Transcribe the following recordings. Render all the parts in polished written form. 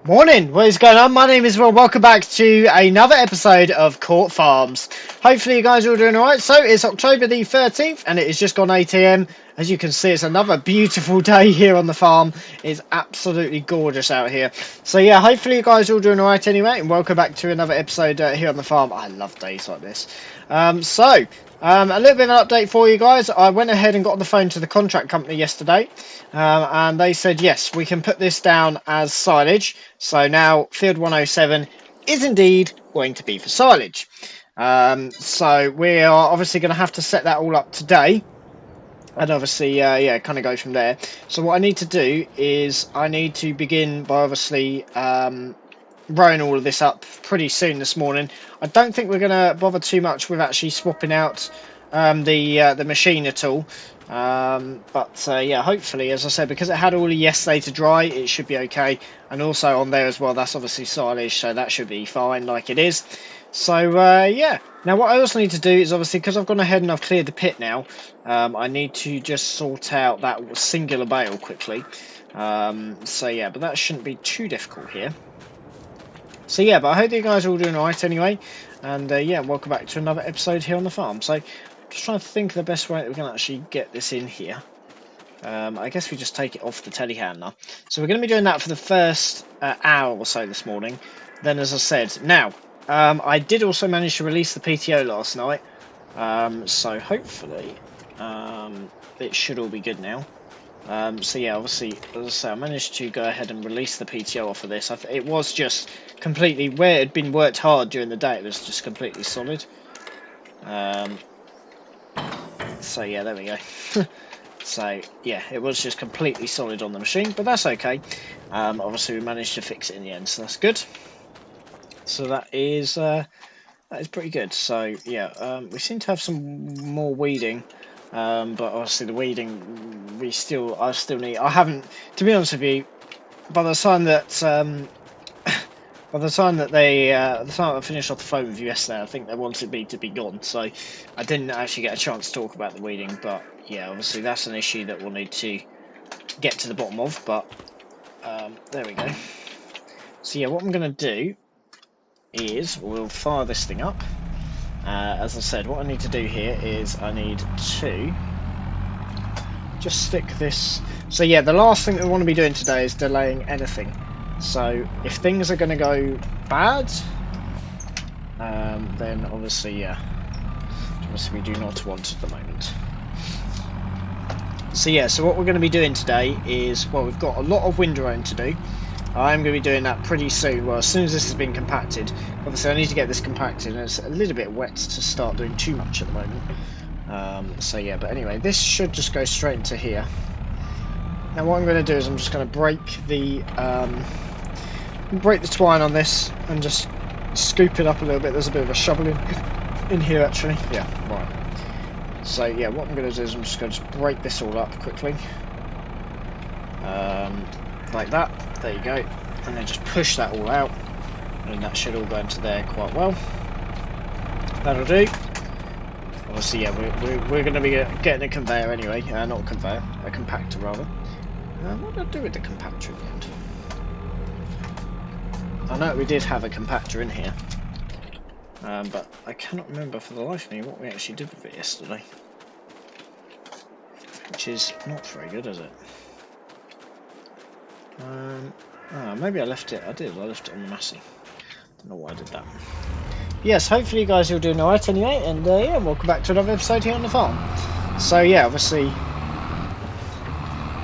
Morning, what is going on? My name is Will. Welcome back to another episode of Court Farms. Hopefully you guys are all doing alright. So it's October the 13th and it has just gone 8 AM. As you can see, it's another beautiful day here on the farm. It's absolutely gorgeous out here. So yeah, hopefully you guys are all doing alright anyway, and welcome back to another episode here on the farm. I love days like this. A little bit of an update for you guys. I went ahead and got on the phone to the contract company yesterday, and they said yes, we can put this down as silage. So now field 107 is indeed going to be for silage. So we are obviously going to have to set that all up today, and obviously kind of go from there. So what I need to do is I need to begin by obviously rowing all of this up pretty soon this morning. I don't think we're going to bother too much with actually swapping out the machine at all. Yeah, hopefully, as I said, because it had all of yesterday to dry, it should be okay. And also on there as well, that's obviously silage, so that should be fine like it is. So yeah, now what I also need to do is obviously, because I've gone ahead and I've cleared the pit now, I need to just sort out that singular bale quickly. So yeah, but that shouldn't be too difficult here. So yeah, but I hope you guys are all doing alright anyway, and yeah, welcome back to another episode here on the farm. So just trying to think of the best way that we can actually get this in here. I guess we just take it off the telehandler. So we're going to be doing that for the first hour or so this morning. Then, as I said, now I did also manage to release the PTO last night, so hopefully it should all be good now. So yeah, obviously, as I say, I managed to go ahead and release the PTO off of this. It was just completely, where it had been worked hard during the day, it was just completely solid. So yeah, there we go. So yeah, it was just completely solid on the machine, but that's okay. Obviously we managed to fix it in the end, so that's good. So that is pretty good. So yeah, we seem to have some more weeding, but obviously the weeding I still need. I haven't, to be honest with you, by the time that I finished off the phone with you yesterday, I think they wanted me to be gone, so I didn't actually get a chance to talk about the weeding. But yeah, obviously that's an issue that we'll need to get to the bottom of. But there we go. So yeah, what I'm going to do is we'll fire this thing up. As I said, what I need to do here is I need to just stick this. So yeah, the last thing that we want to be doing today is delaying anything. So if things are going to go bad, then obviously, yeah, obviously we do not want at the moment. So yeah, so what we're going to be doing today is, well, we've got a lot of windrowing to do. I'm going to be doing that pretty soon, well, as soon as this has been compacted. Obviously I need to get this compacted, and it's a little bit wet to start doing too much at the moment. So yeah, but anyway, this should just go straight into here. Now what I'm going to do is I'm just going to break the twine on this and just scoop it up a little bit. There's a bit of a shovel in here actually. Yeah, right. So yeah, what I'm going to do is I'm just going to break this all up quickly, like that. There you go, and then just push that all out, and that should all go into there quite well. That'll do. Obviously, yeah, we're going to be getting a conveyor anyway. Not a conveyor, a compactor rather. What did I do with the compactor in the end? I know we did have a compactor in here, but I cannot remember for the life of me what we actually did with it yesterday. Which is not very good, is it? Maybe I left it. I left it on the Massey. Don't know why I did that. Yes, hopefully you guys are doing alright anyway, and yeah, welcome back to another episode here on the farm. So yeah, obviously,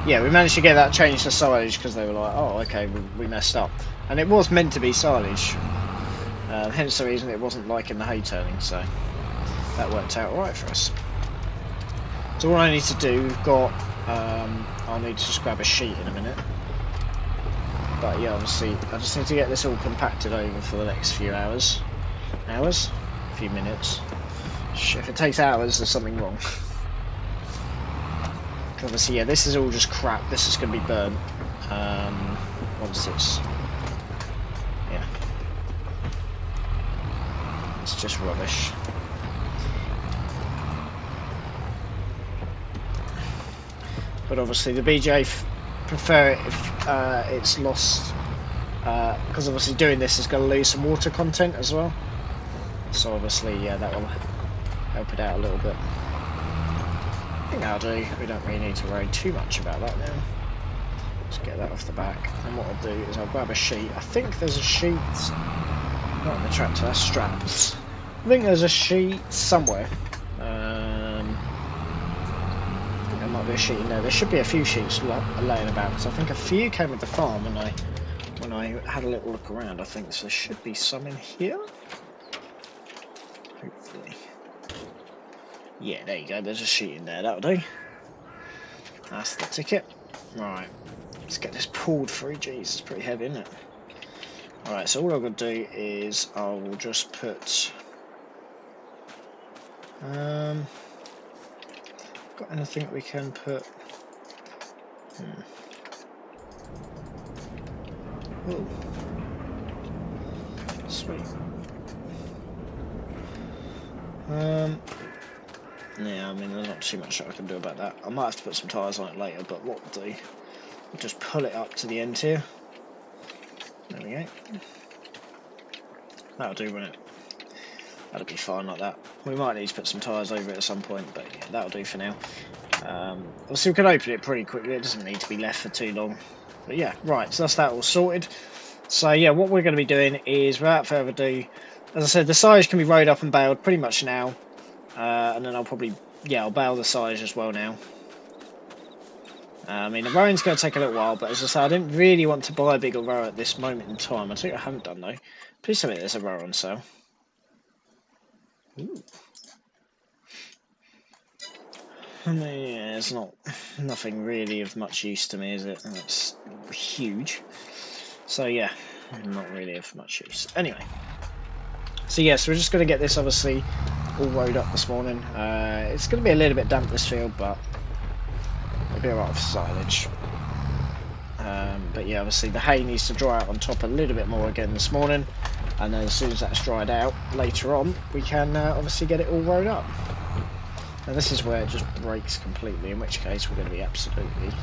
yeah, we managed to get that changed to silage because they were like, oh, okay, we messed up. And it was meant to be silage, hence the reason it wasn't liking the hay turning, so that worked out alright for us. So what I need to do, we've got, I'll need to just grab a sheet in a minute. But yeah, obviously, I just need to get this all compacted over for the next few hours? A few minutes. If it takes hours, there's something wrong. Obviously, yeah, this is all just crap. This is going to be burnt once it's, yeah, it's just rubbish. But obviously, the BJ prefer it if it's lost because obviously doing this is going to lose some water content as well. So obviously, yeah, that will help it out a little bit. I think that'll do. We don't really need to worry too much about that now. Just get that off the back. And what I'll do is I'll grab a sheet. I think there's a sheet. Not on the tractor, that's straps. I think there's a sheet somewhere. I think there might be a sheet in there. There should be a few sheets laying about, because I think a few came with the farm when I had a little look around. I think so. There should be some in here. Hopefully. Yeah, there you go. There's a sheet in there. That'll do. That's the ticket. Right. Let's get this pulled through. Jeez, it's pretty heavy, isn't it? Alright, so all I've got to do is I'll just put... got anything we can put... Oh. Sweet. Yeah, I mean, there's not too much that I can do about that. I might have to put some tyres on it later, but what we'll do, we'll just pull it up to the end here. There we go. That'll do, won't it? That'll be fine like that. We might need to put some tyres over it at some point, but yeah, that'll do for now. Obviously we can open it pretty quickly, it doesn't need to be left for too long. But yeah, right, so that's that all sorted. So yeah, what we're going to be doing is, without further ado, as I said, the silage can be rowed up and baled pretty much now. And then I'll probably, yeah, I'll bale the silage as well now. I mean, the rowing's going to take a little while, but as I said, I didn't really want to buy a bigger rower at this moment in time. I think I haven't done though. Please tell me there's a rower on sale. Ooh. I mean, yeah, it's nothing really of much use to me, is it? And it's huge. So yeah, not really of much use. Anyway, so yes, we're just going to get this obviously all rowed up this morning. It's going to be a little bit damp this field, but it'll be a lot of silage. But yeah, obviously the hay needs to dry out on top a little bit more again this morning, and then as soon as that's dried out later on, we can obviously get it all rowed up. Now this is where it just breaks completely, in which case we're going to be absolutely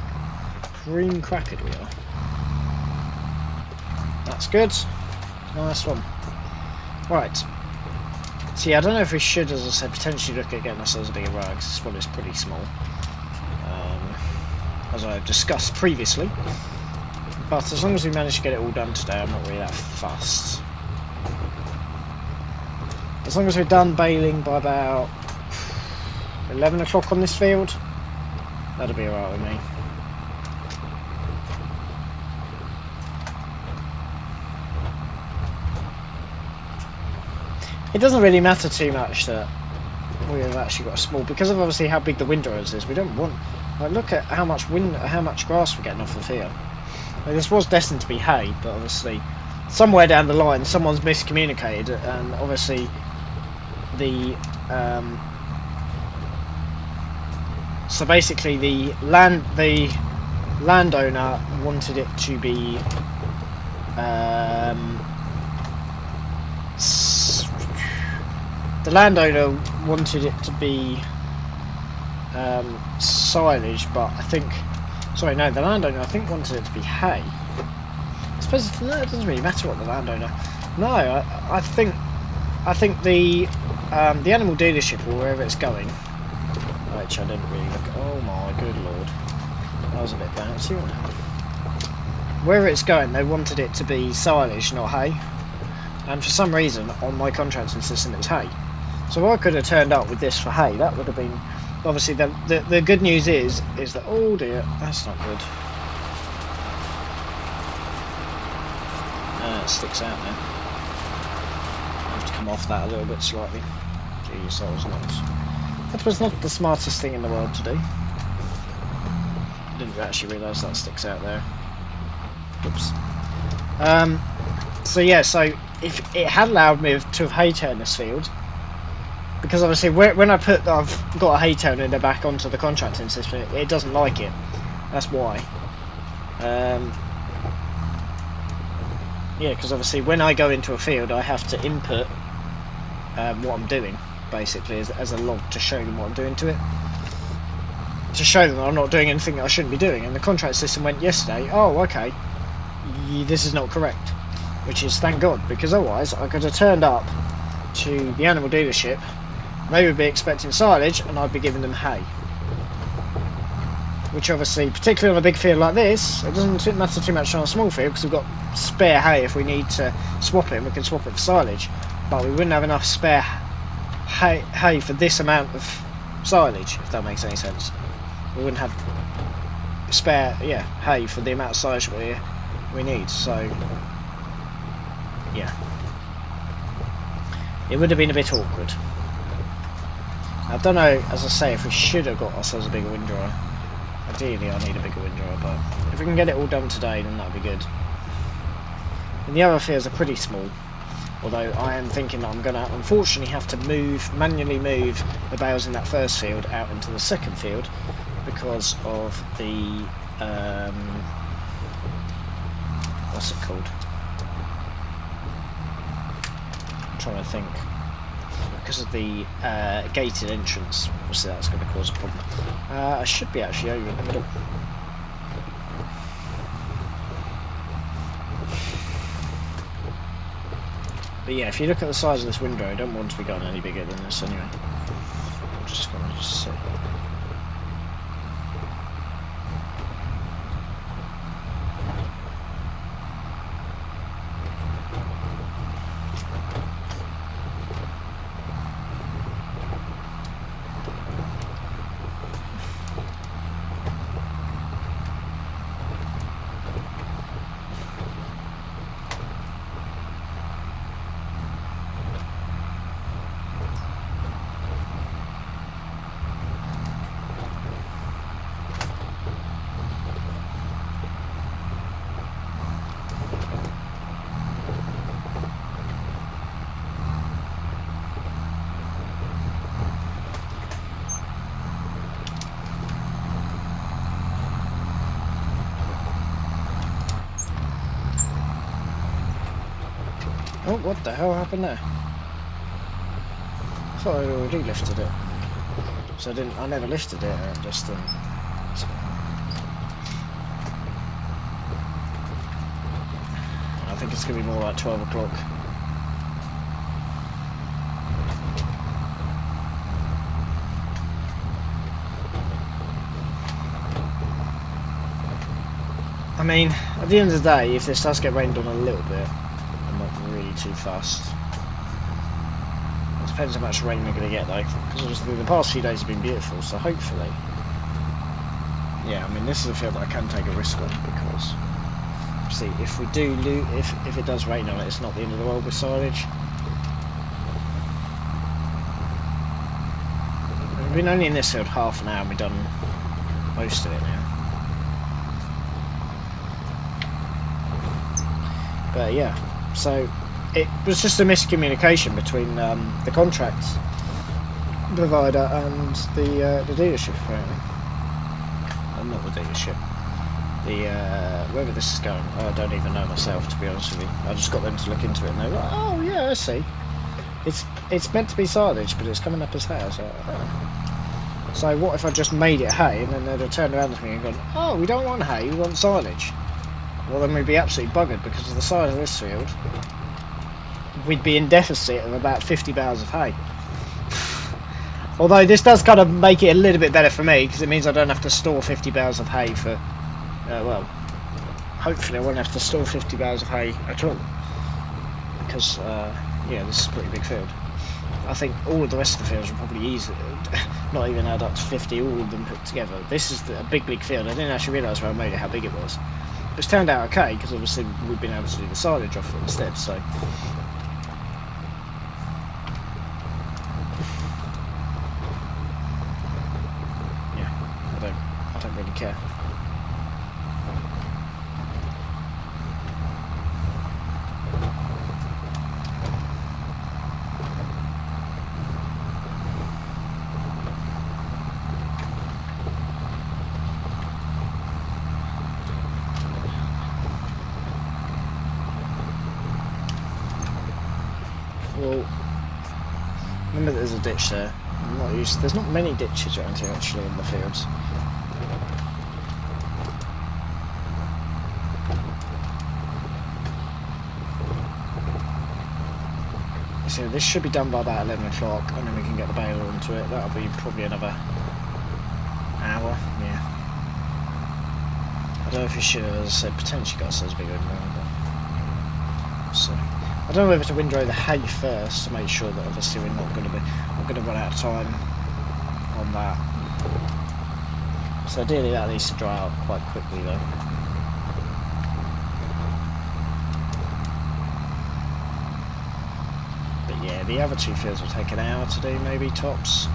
cream crackered we are. That's good. Nice one. Right. So yeah, I don't know if we should, as I said, potentially look at getting ourselves a bigger rower, because this one is pretty small, as I've discussed previously. But as long as we manage to get it all done today, I'm not really that fussed. As long as we're done baling by about 11 o'clock on this field, that'll be alright with me. It doesn't really matter too much that we've actually got a small, because of obviously how big the windrows is. We don't want, like, look at how much grass we're getting off of here. Like, this was destined to be hay, but obviously somewhere down the line someone's miscommunicated, and obviously the so basically the landowner wanted it to be silage, but I think, sorry, no, the landowner I think wanted it to be hay. I suppose it doesn't really matter what the landowner. No, I think the animal dealership or wherever it's going. Which I didn't really look at. Oh my good lord, that was a bit bouncy, wasn't it? Wherever it's going, they wanted it to be silage, not hay. And for some reason, on my contracting system, it was hay. So if I could have turned up with this for hay, that would have been... Obviously, the good news is that... Oh dear, that's not good. It sticks out now. I have to come off that a little bit slightly. Jeez, that was not the smartest thing in the world to do. I didn't actually realise that sticks out there. Oops. So yeah, so if it had allowed me to have hay tail in this field, because obviously when I've got a hay tail in the back onto the contracting system, it doesn't like it. That's why. Yeah, because obviously when I go into a field, I have to input what I'm doing, basically, as a log to show them what I'm doing to it. To show them that I'm not doing anything that I shouldn't be doing. And the contract system went yesterday, oh, okay, this is not correct. Which is thank God, because otherwise I could have turned up to the animal dealership, they would be expecting silage, and I'd be giving them hay. Which obviously, particularly on a big field like this, it doesn't matter too much on a small field, because we've got spare hay. If we need to swap it, and we can swap it for silage. But we wouldn't have enough spare hay for this amount of silage, if that makes any sense. We wouldn't have spare, hay for the amount of silage we need, so yeah. It would have been a bit awkward. I don't know, as I say, if we should have got ourselves a bigger windrower. Ideally I need a bigger windrower, but if we can get it all done today, then that would be good. And the other fields are pretty small, although I am thinking that I'm going to unfortunately have to manually move the bales in that first field out into the second field because of the what's it called? I'm trying to think. Because of the gated entrance, obviously that's going to cause a problem. I should be actually over in the middle. But yeah, if you look at the size of this window, I don't want to be going any bigger than this anyway. I'm just going to sit. Oh, what the hell happened there? I thought I'd already lifted it. So I never lifted it, I just I think it's going to be more like 12 o'clock. I mean, at the end of the day, if this does get rained on a little bit, I'm not really too fussed. It depends how much rain we're going to get though, because obviously the past few days have been beautiful, so hopefully, yeah, I mean this is a field that I can take a risk on, because see, if we do if it does rain on it, it's not the end of the world with silage. We've been only in this field half an hour and we've done most of it now. But yeah, so it was just a miscommunication between the contract provider and the dealership apparently. Not the dealership. Wherever this is going, I don't even know myself, to be honest with you. I just got them to look into it and they were like, oh yeah, I see. It's meant to be silage, but it's coming up as hay. I was like, oh. So what if I just made it hay and then they'd have turned around to me and gone, oh, we don't want hay, we want silage. Well, then we'd be absolutely buggered because of the size of this field. We'd be in deficit of about 50 bales of hay. Although this does kind of make it a little bit better for me, because it means I don't have to store 50 bales of hay for, well, hopefully I won't have to store 50 bales of hay at all. Because, yeah, this is a pretty big field. I think all of the rest of the fields will probably easily, not even add up to 50, all of them put together. This is a big field. I didn't actually realise when I made it how big it was. It's turned out okay, because obviously we've been able to do the silage off it instead, so. Yeah, I don't really care. Well, remember there's a ditch there. There's not many ditches around here actually in the fields. So this should be done by about 11 o'clock, and then we can get the baler onto it. That'll be probably another hour, yeah. I don't know if you should have, as I said, potentially got ourselves a big windrow, but so I don't know whether to windrow the hay first to make sure that obviously we're not going to run out of time on that. So ideally that needs to dry out quite quickly though. But yeah, the other two fields will take an hour to do, maybe tops.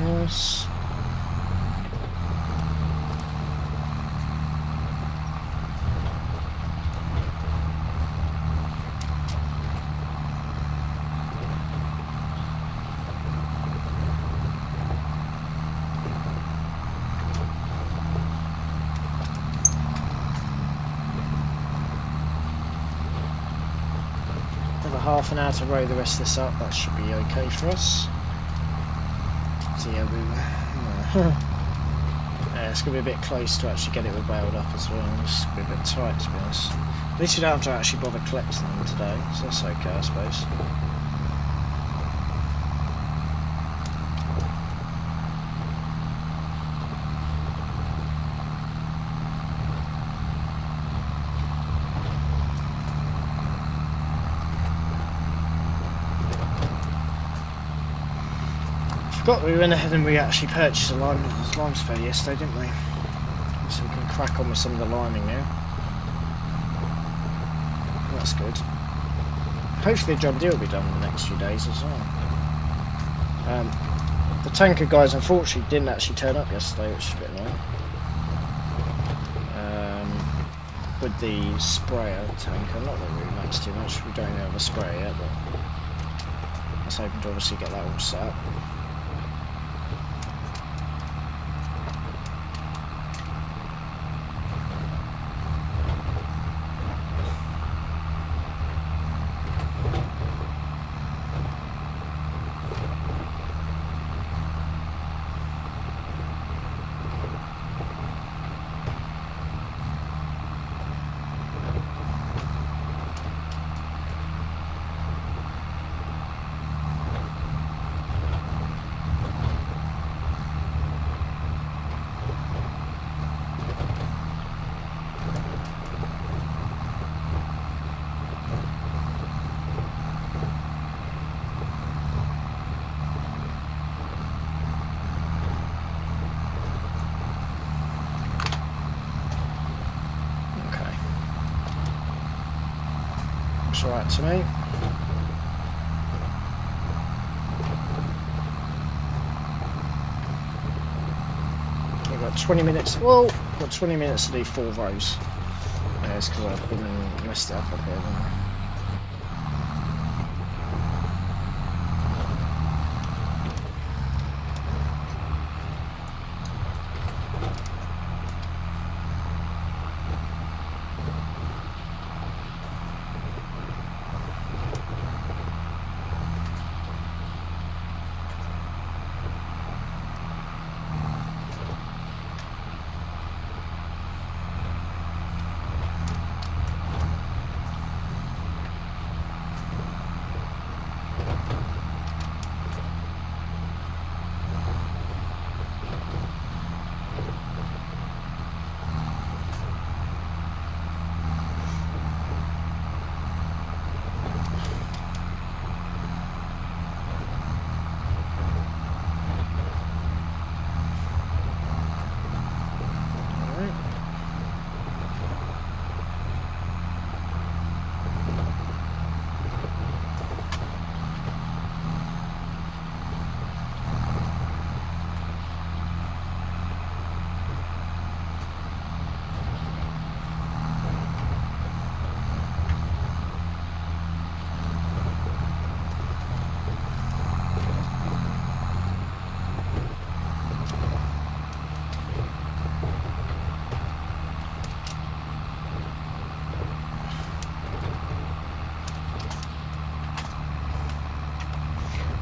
Yes. Another half an hour to row the rest of this up, that should be okay for us. So yeah, yeah, it's going to be a bit close to actually get it all bailed up as well. It's going to be a bit tight to be honest. At least you don't have to actually bother collecting them today, so that's okay I suppose. We went ahead and we actually purchased a lime spare yesterday, didn't we? So we can crack on with some of the liming now. That's good. Hopefully the John Deere will be done in the next few days as well. The tanker guys unfortunately didn't actually turn up yesterday, which is a bit annoying. With the sprayer tanker, not that it really matters too much, we don't even have a sprayer yet, but I was hoping to obviously get that all set up. Looks alright to me. We've got 20 minutes. Well, we've got 20 minutes to do 4 rows. Yeah, it's because I've been messed it up here.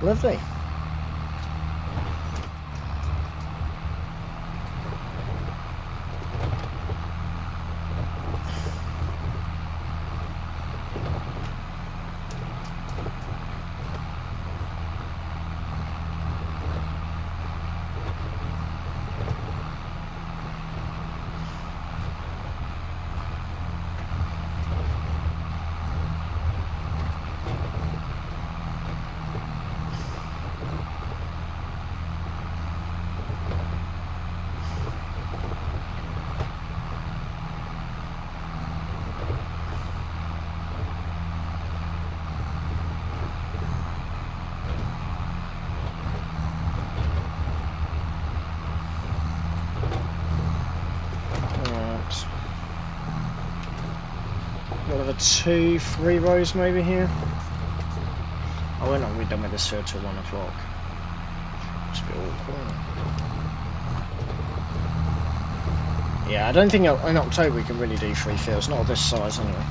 Lovely. Another 2-3 rows maybe here. Oh, we're not going to be done with this field till 1 o'clock. It's a bit awkward. Yeah, I don't think in October we can really do 3 fields, not of this size anyway.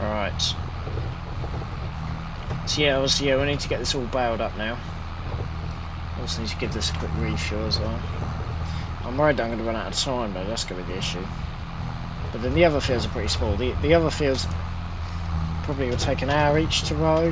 Right. So yeah, obviously, we need to get this all bailed up now. Also need to give this a quick refuel as well. I'm worried that I'm going to run out of time, though. That's going to be the issue. But then the other fields are pretty small. The other fields probably will take an hour each to row.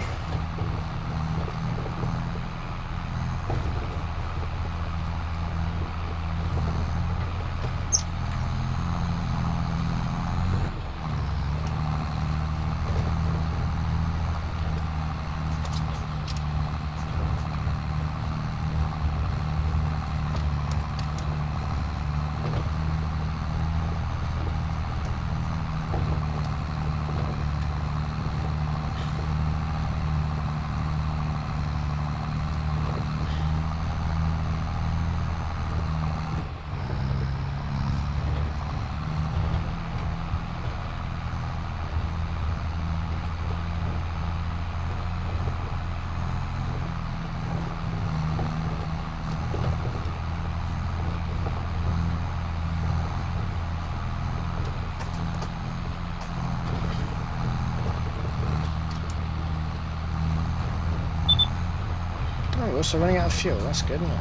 Oh, we're also running out of fuel. That's good, isn't it?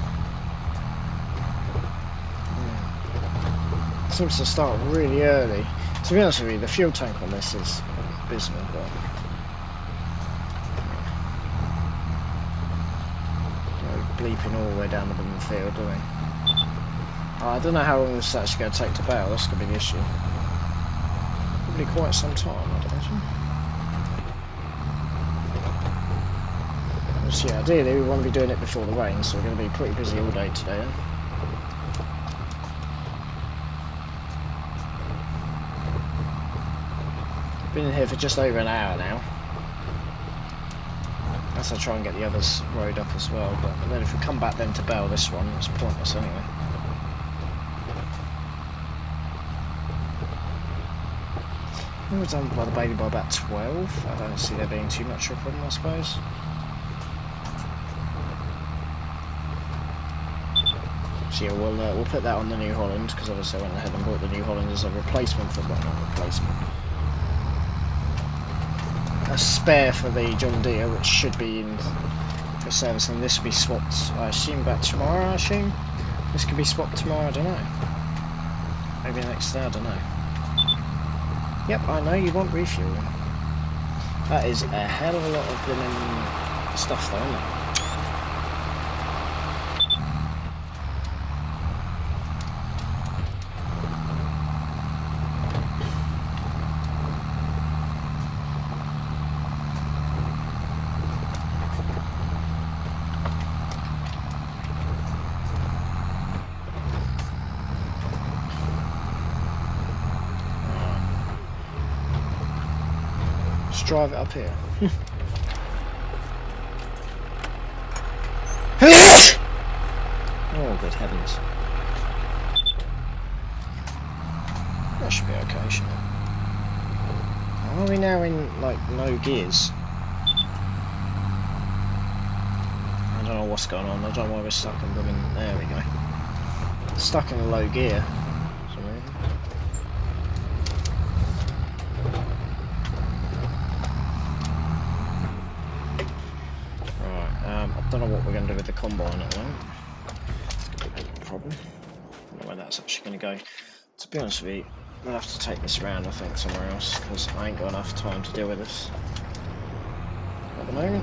Yeah. Seems to start really early. To be honest with you, the fuel tank on this is abysmal, but bleeping all the way down the bottom of the field, do we? I don't know how long this is actually going to take to bail. That's going to be the issue. Probably quite some time, I'd imagine. So yeah, ideally we want to be doing it before the rain, so we're going to be pretty busy all day today. Been in here for just over an hour now. As I try and get the others rowed up as well, but then if we come back then to bail this one, it's pointless anyway. We're done by the baby by about 12. I don't see there being too much of a problem, I suppose. So yeah, we'll put that on the New Holland, because obviously I went ahead and bought the New Holland as a replacement for, well, not replacement, a spare for the John Deere, which should be in for service, and this will be swapped, I assume, back tomorrow. I assume this could be swapped tomorrow. I don't know. Maybe next day. I don't know. Yep, I know you want refuel. That is a hell of a lot of blooming stuff, though, isn't it? Drive it up here. Oh, good heavens. That should be okay, shouldn't it? Are we now in, like, no gears? I don't know what's going on. I don't know why we're stuck in blooming... There we go. Stuck in a low gear. I don't know what we're going to do with the combine at the moment. It's going to be a bit of a problem. I don't know where that's actually going to go. To be honest with you, we'll have to take this around, I think, somewhere else, because I ain't got enough time to deal with this at the moment.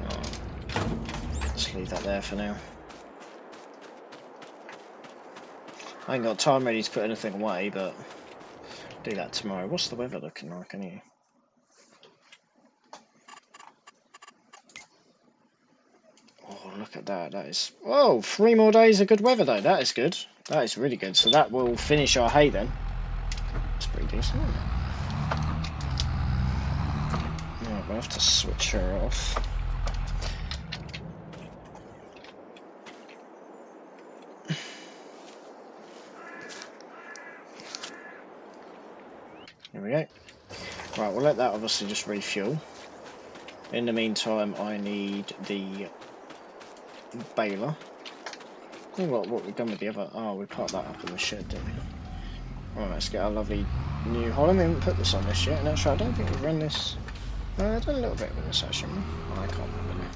Oh, let's leave that there for now. I ain't got time ready to put anything away, but do that tomorrow. What's the weather looking like anyway? Oh, look at that. That is... Oh, 3 more days of good weather though. That is good. That is really good. So that will finish our hay then. That's pretty decent, isn't it? Right, we'll have to switch her off. There we go. Right, we'll let that obviously just refuel. In the meantime, I need the baler. I think what we've done with the other... Oh, we parked that up in the shed, didn't we? Right, let's get our lovely New Holland. We haven't put this on this yet, and actually I don't think we've run this... I've done a little bit with this actually. Oh, I can't remember now.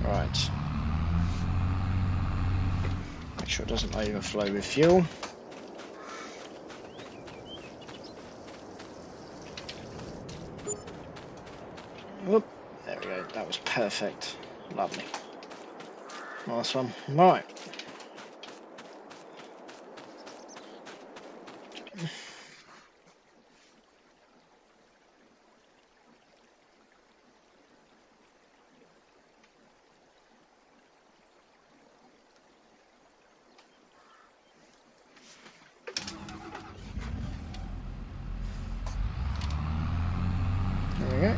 Right. Make sure it doesn't overflow with fuel. Whoop. There we go. That was perfect. Lovely. Nice one. Right. There we go.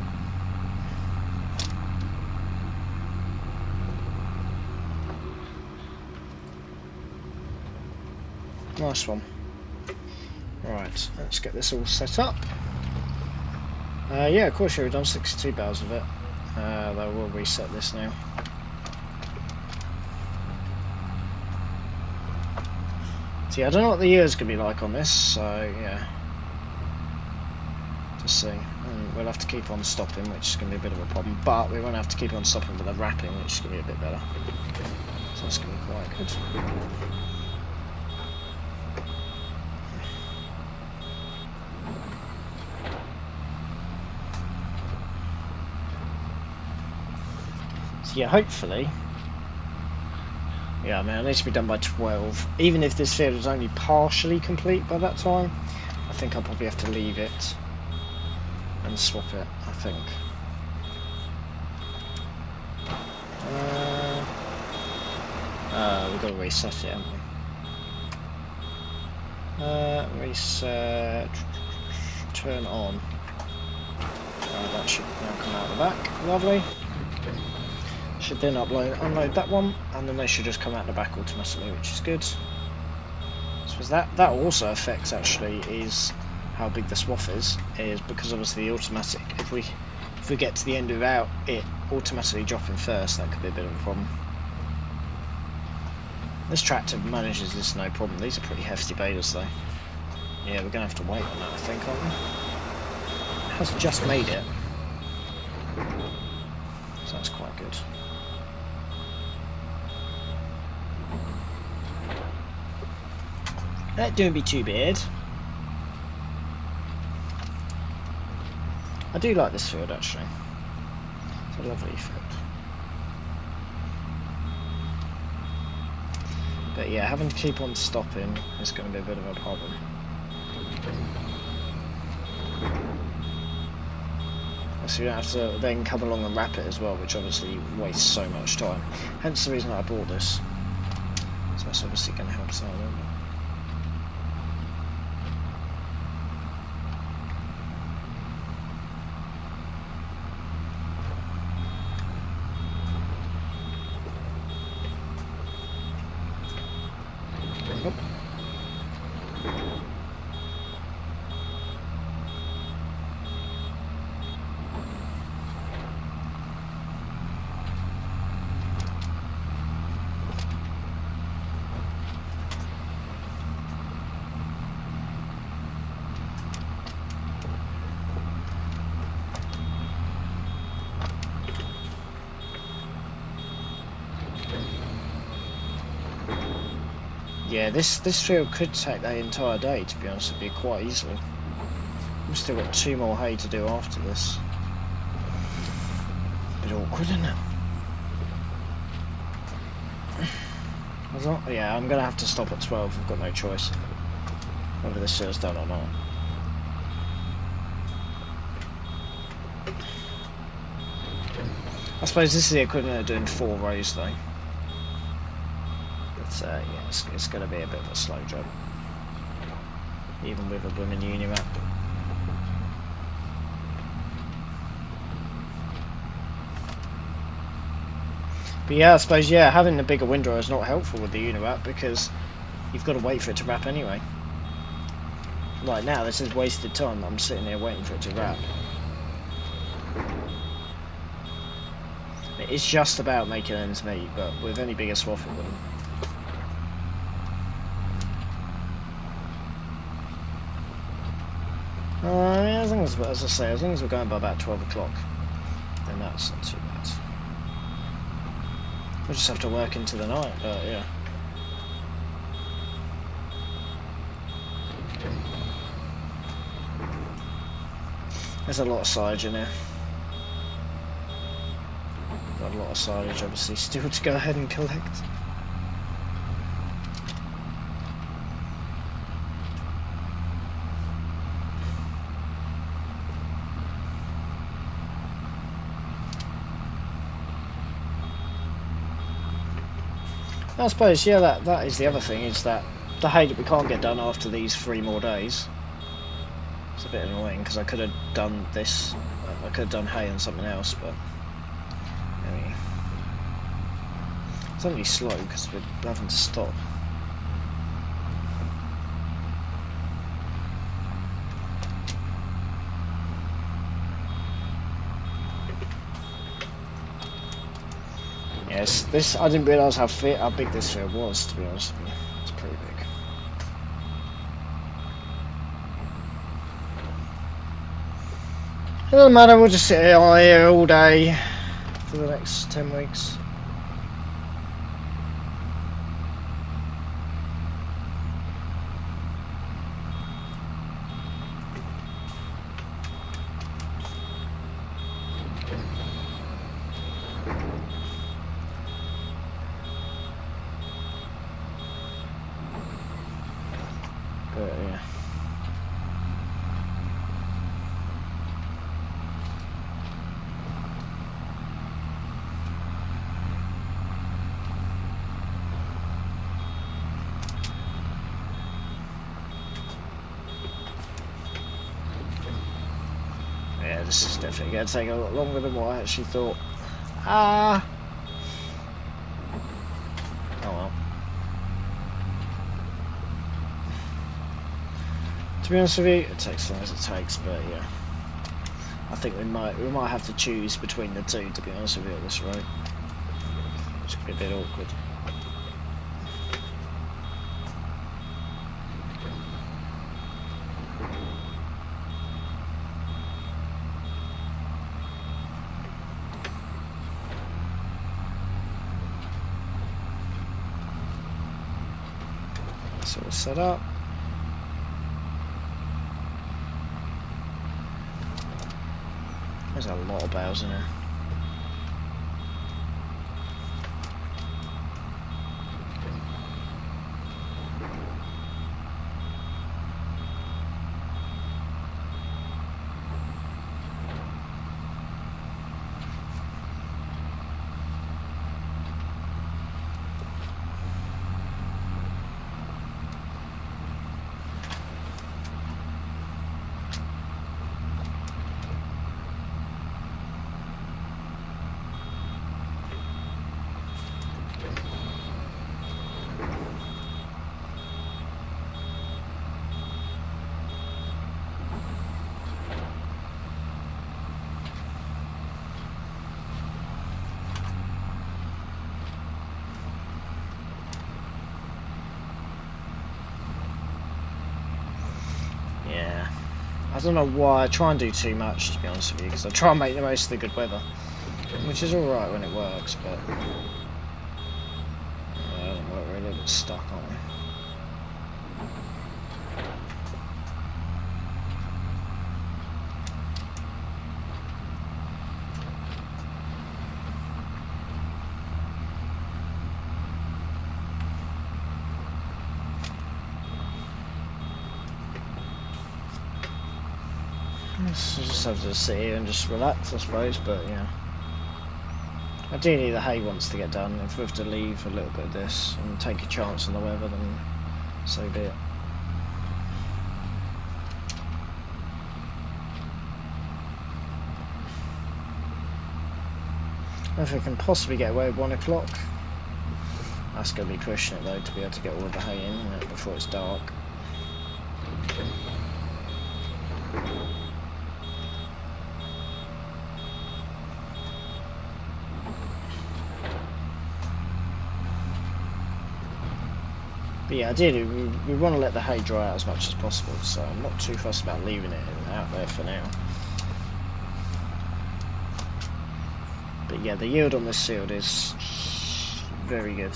Nice one. Right, let's get this all set up. Yeah, of course, we've done 62 barrels of it. Though we'll reset this now. So yeah, I don't know what the year's gonna be like on this, so yeah. Let's see. We'll have to keep on stopping, which is going to be a bit of a problem. But we won't have to keep on stopping with the wrapping, which is going to be a bit better. So that's going to be quite good. So yeah, hopefully. Yeah, I mean, it needs to be done by 12. Even if this field is only partially complete by that time, I think I'll probably have to leave it and swap it, I think. We've got to reset it, haven't we? Reset. Turn on. That should now come out the back. Lovely. Should then unload that one, and then they should just come out the back automatically, which is good. So that also affects actually is how big the swath is because obviously the automatic, if we get to the end without it automatically dropping first, that could be a bit of a problem. This tractor manages this no problem. These are pretty hefty balers though. Yeah, we're gonna have to wait on that, I think, aren't we? It has just made it, so that's quite good. That don't be too bad. I do like this field actually. It's a lovely field. But yeah, having to keep on stopping is going to be a bit of a problem. So you don't have to then come along and wrap it as well, which obviously wastes so much time. Hence the reason I bought this. So that's obviously going to help us out a little bit. Yeah, this field could take the entire day, to be honest with you, quite easily. We've still got 2 more hay to do after this. A bit awkward, isn't it? Yeah, I'm going to have to stop at 12, I've got no choice. Whether this field's done or not. I suppose this is the equivalent of doing 4 rows though. Yeah, it's going to be a bit of a slow job, even with a blooming unimap. But yeah, I suppose having the bigger windrow is not helpful with the unimap because you've got to wait for it to wrap anyway. Like now, this is wasted time. I'm sitting here waiting for it to wrap. It's just about making ends meet, but with any bigger swath it wouldn't. Yeah, as long as I say, as long as we're going by about 12 o'clock, then that's not too bad. We'll just have to work into the night, but yeah. There's a lot of silage in here. Got a lot of silage, obviously, still to go ahead and collect. I suppose, that is the other thing, is that the hay that we can't get done after these 3 more days. It's a bit annoying because I could have done this, I could have done hay and something else, but anyway. It's only slow because we're having to stop. Yes, this I didn't realise how big this field was, to be honest with you. It's pretty big. Doesn't matter, we'll just sit here all day for the next 10 weeks. But yeah. Yeah, this is definitely going to take a lot longer than what I actually thought. Oh well. To be honest with you, it takes as long as it takes, but yeah. I think we might have to choose between the two, to be honest with you, at this rate. It's going to be a bit awkward. That's all set up. There's a lot of bales in there. I don't know why I try and do too much, to be honest with you, because I try and make the most of the good weather, which is alright when it works, but it doesn't work really, a bit stuck, aren't we? So just have to sit here and just relax, I suppose, but yeah. Ideally the hay wants to get done. If we have to leave a little bit of this and take a chance on the weather, then so be it. If we can possibly get away with 1 o'clock. That's going to be pushing it though, to be able to get all of the hay in before it's dark. But yeah, ideally we want to let the hay dry out as much as possible, so I'm not too fussed about leaving it out there for now. But yeah, the yield on this field is very good.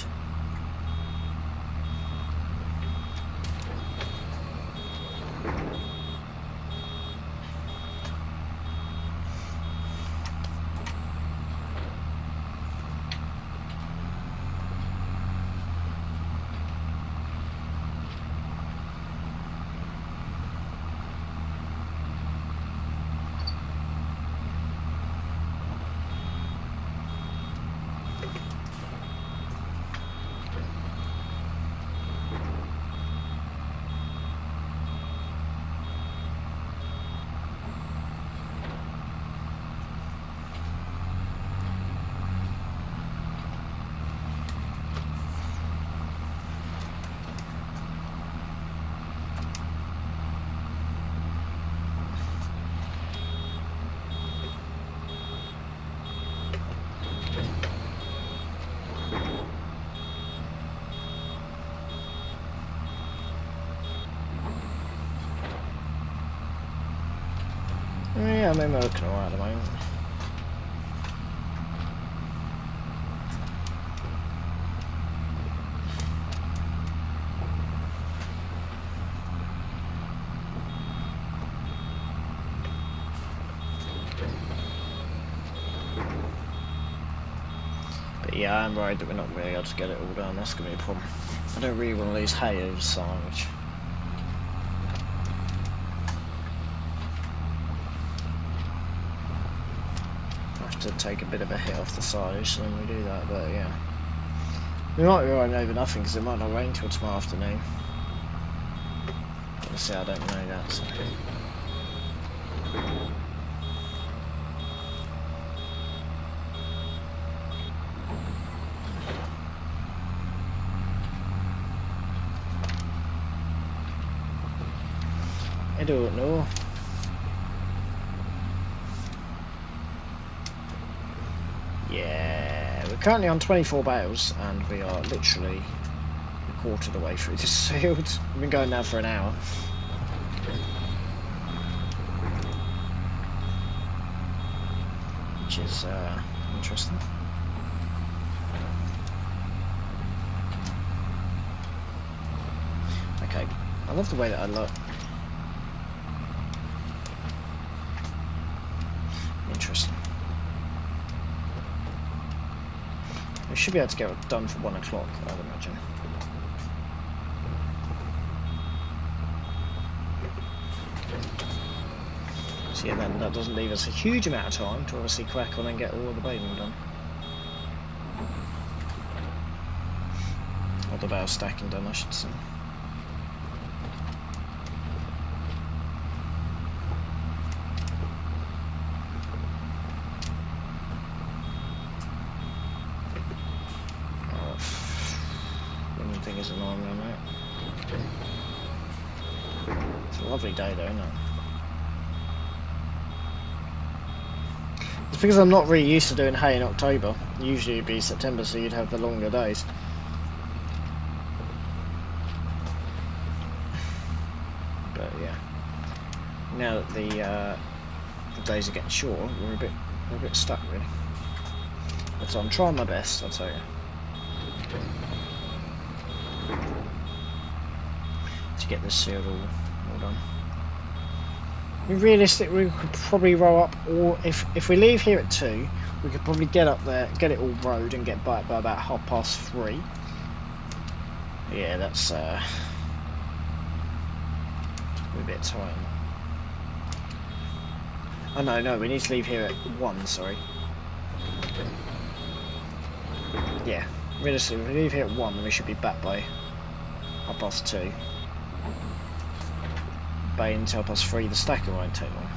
Yeah, I mean, we're looking alright at the moment. But yeah, I'm worried that we're not really able to get it all done. That's going to be a problem. I don't really want to lose hay over silage. I have to take a bit of a hit off the silage when we do that, but yeah. We might be riding over nothing because it might not rain till tomorrow afternoon. Honestly, I don't know that. So. I don't know. Yeah, we're currently on 24 bales and we are literally a quarter of the way through this field. We've been going now for an hour. Which is interesting. Okay, I love the way that I look. Interesting. We should be able to get it done for 1 o'clock, I'd imagine. So yeah, then that doesn't leave us a huge amount of time to obviously crack on and get all of the baling done. Or the bale stacking done, I should say. Thing is annoying me, mate. It's a lovely day though, isn't it? It's because I'm not really used to doing hay in October. Usually it'd be September, so you'd have the longer days. But yeah, now that the days are getting shorter, we're a bit stuck really. But so I'm trying my best, I'll tell you. To get this field all done. Realistically, we could probably roll up, or if we leave here at 2, we could probably get up there, get it all rowed and get back by about 3:30. Yeah, that's a bit tight. Oh no, we need to leave here at 1, sorry. Yeah, realistically, if we leave here at 1, then we should be back by 2:30. Bay until 3:30, the stacker won't take long.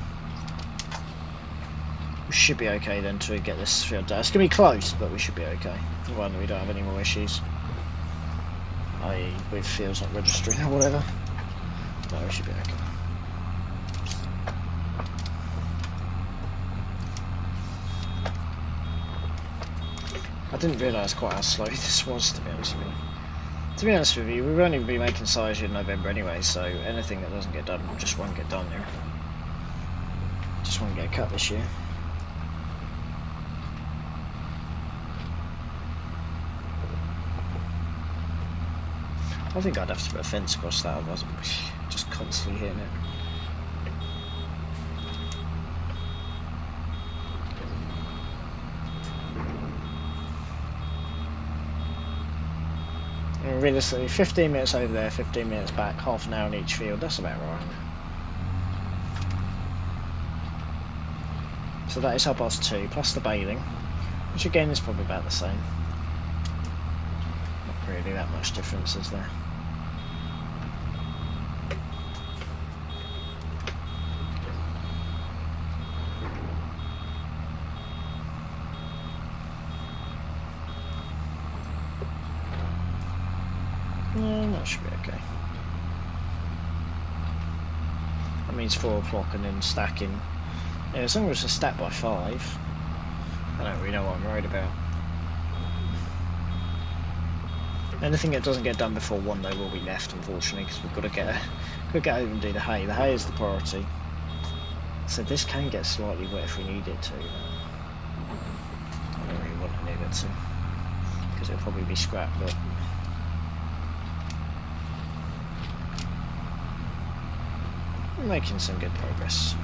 We should be okay then to get this field done. It's going to be close, but we should be okay. Provided we don't have any more issues. I.e. with fields not registering or whatever. No, we should be okay. I didn't realise quite how slow this was, to be honest with you. To be honest with you, we won't even be making silage in November anyway, so anything that doesn't get done just won't get done here. Just won't get cut this year. I think I'd have to put a fence across that, otherwise I'd be just constantly hitting it. Realistically, 15 minutes over there, 15 minutes back, half an hour in each field, that's about right. So that is 2:30, plus the baling, which again is probably about the same. Not really that much difference, is there? Yeah, that should be okay. That means 4 o'clock and then stacking. Yeah, as long as it's stacked by 5, I don't really know what I'm worried about. Anything that doesn't get done before 1 though will be left, unfortunately, because we've got to get over and do the hay. The hay is the priority. So this can get slightly wet if we need it to. I don't really want to need it to, because it'll probably be scrap, but we're making some good progress.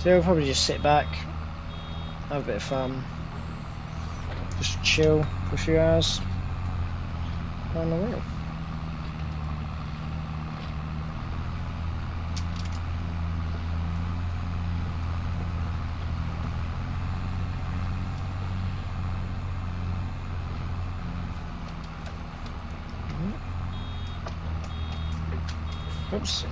So we'll probably just sit back, have a bit of fun, just chill for a few hours on the wheel. Oops.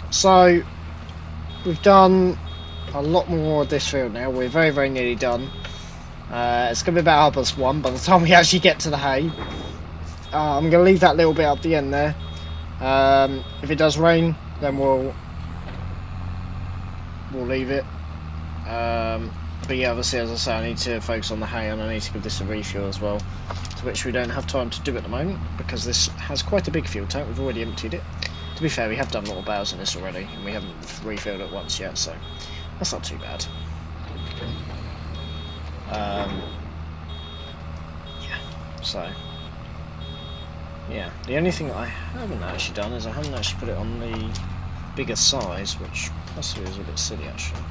So we've done a lot more of this field now. We're very, very nearly done. It's going to be about 1:30 by the time we actually get to the hay. I'm going to leave that little bit up the end there. If it does rain, then we'll leave it. But yeah, obviously, as I say, I need to focus on the hay, and I need to give this a refuel as well, to which we don't have time to do at the moment, because this has quite a big fuel tank. We've already emptied it. To be fair, we have done a lot of bales in this already, and we haven't refilled it once yet, so that's not too bad. Yeah, so yeah, the only thing I haven't actually done is I haven't actually put it on the bigger size, which possibly is a bit silly actually.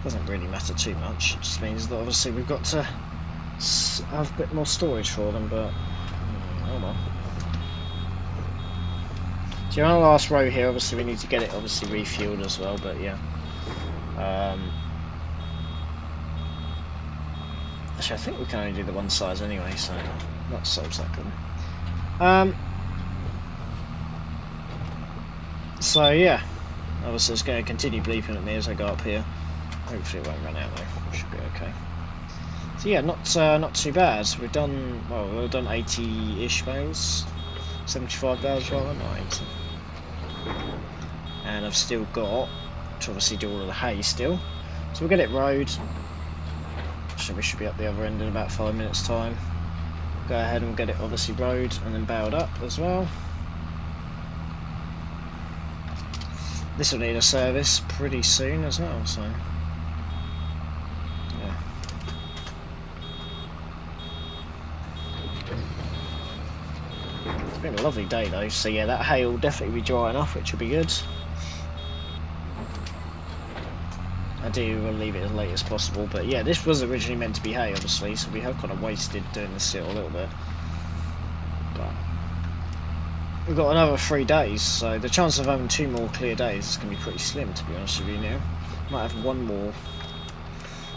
Doesn't really matter too much. It just means that obviously we've got to have a bit more storage for them, but oh well. So on the last row here, obviously we need to get it obviously refueled as well, but yeah. Actually, I think we can only do the one size anyway, so that solves that problem. So yeah, obviously it's going to continue bleeping at me as I go up here. Hopefully it won't run out though. Should be okay. So yeah, not too bad. We've done 80-ish bales, 75 bales rather, not 80. And I've still got to obviously do all of the hay still. So we'll get it rowed. So we should be up the other end in about 5 minutes time. Go ahead and get it obviously rowed and then baled up as well. This will need a service pretty soon as well, so yeah. It's been a lovely day though, so yeah, that hay will definitely be drying off, which will be good. I do want to leave it as late as possible, but yeah, this was originally meant to be hay obviously, so we have kind of wasted doing this still a little bit. But we've got another 3 days, so the chance of having 2 more clear days is going to be pretty slim, to be honest with you now. Might have 1 more,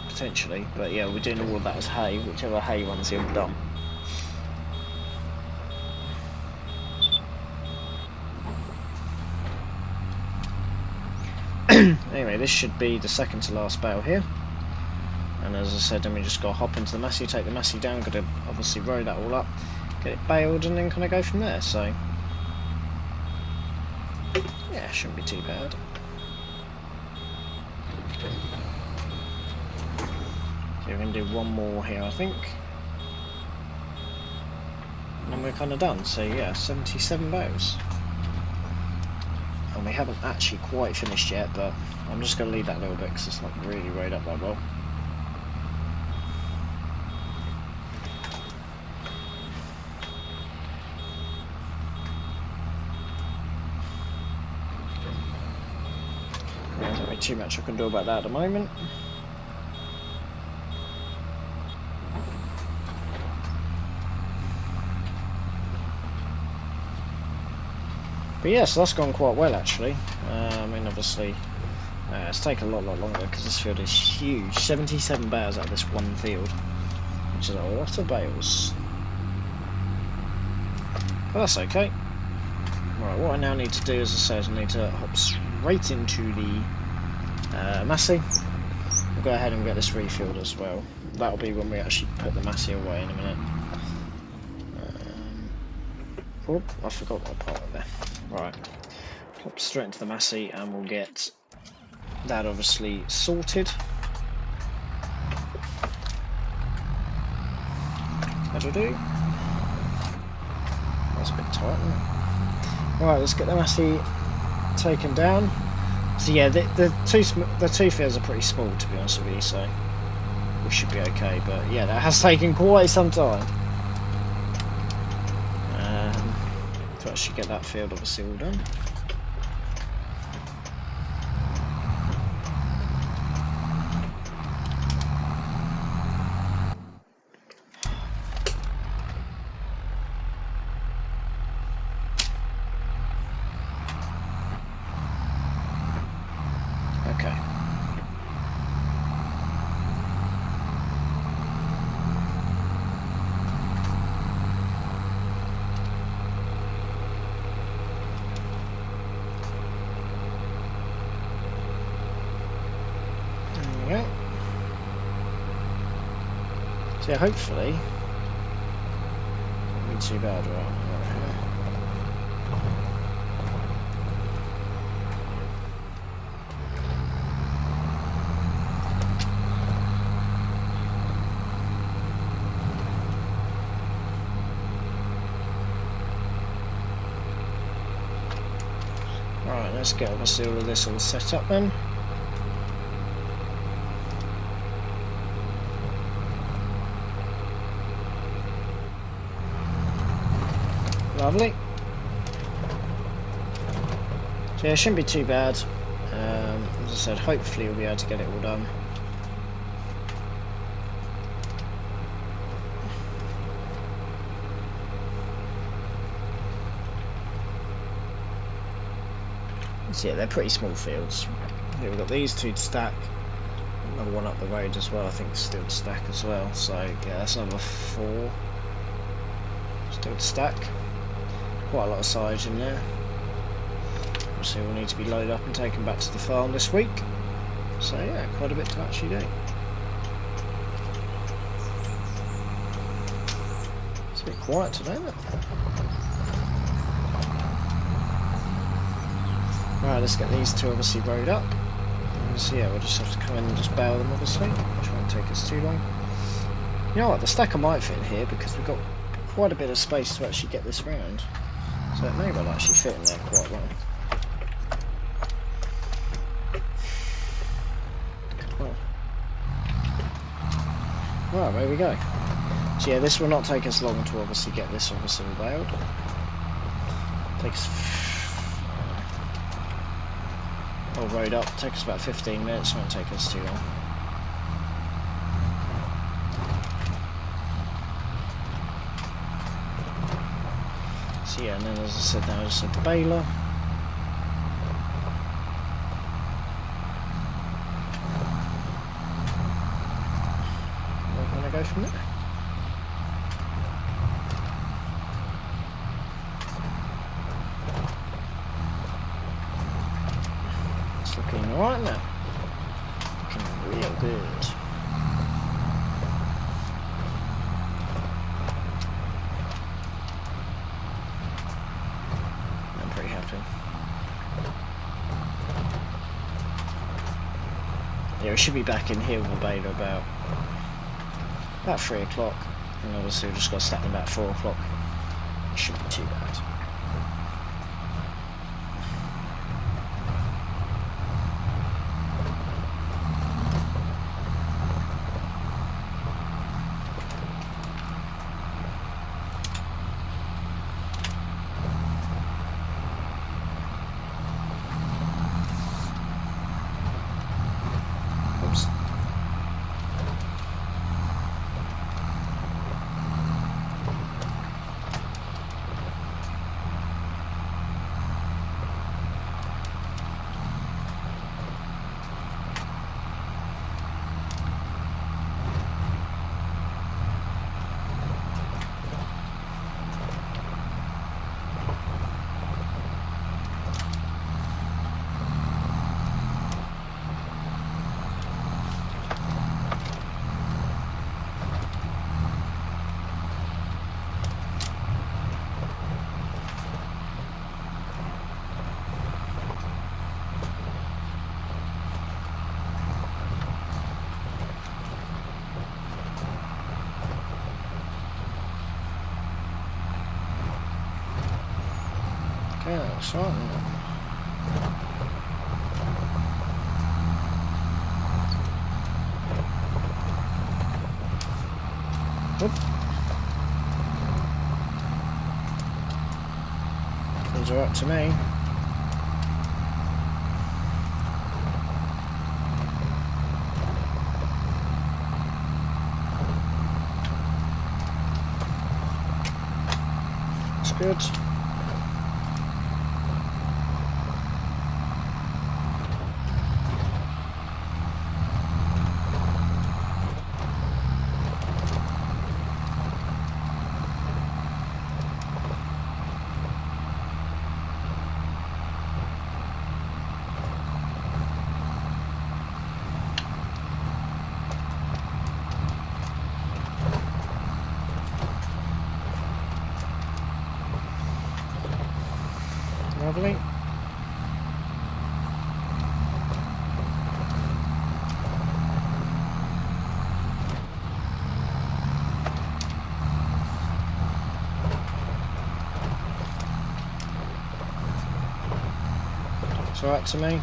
potentially, but yeah, we're doing all of that as hay, whichever hay one's here done. Anyway, this should be the second to last bale here. And as I said, then we just got to hop into the massey, take the massey down, got to obviously row that all up, get it baled, and then kind of go from there, so yeah, shouldn't be too bad. So we're going to do 1 more here, I think. And then we're kind of done, so yeah, 77 bales. And we haven't actually quite finished yet, but I'm just going to leave that a little bit because it's not really rowed up that well. There's not really too much I can do about that at the moment. But yeah, so that's gone quite well actually. I mean, obviously, it's taken a lot longer because this field is huge. 77 bales out of this one field, which is a lot of bales. But that's okay. Right, what I now need to do, as I said, I need to hop straight into the massey. We'll go ahead and get this refilled as well. That'll be when we actually put the massey away in a minute. Oh, I forgot that part there. Right, hop straight into the massey and we'll get that obviously sorted. That'll do. That's a bit tight, isn't it? Right, let's get the massey taken down. So yeah, the two fields are pretty small, to be honest with you, so we should be okay. But yeah, that has taken quite some time to actually get that field obviously all done. Okay. So yeah, hopefully won't be too bad, right? Right, let's get obviously all of this all set up then. Lovely. So yeah, it shouldn't be too bad. As I said, hopefully we'll be able to get it all done. So yeah, they're pretty small fields. Here we've got these two to stack. Another one up the road as well, I think still to stack as well. So yeah, that's number 4. Still to stack. Quite a lot of silage in there. Obviously we'll need to be loaded up and taken back to the farm this week. So yeah, quite a bit to actually do. It's a bit quiet today, isn't it? Right, let's get these two obviously rowed up. So yeah, we'll just have to come in and just bail them obviously, which won't take us too long. You know what, the stacker might fit in here because we've got quite a bit of space to actually get this round. So it may well actually fit in there quite well. Well, there we go. So yeah, this will not take us long to obviously get this obviously bailed. Takes all rowed up, take us about 15 minutes, won't take us too long. So yeah, and then as I said, now I just had the baler. We're going to go from there. It's looking alright now. Looking real good. I'm pretty happy. Yeah, we should be back in here with the baler about 3 o'clock, and obviously we've just got to stack them about 4 o'clock. It shouldn't be too bad. Oops. Okay, that's right. Oop. Seems alright to me. It's good. It's alright to me.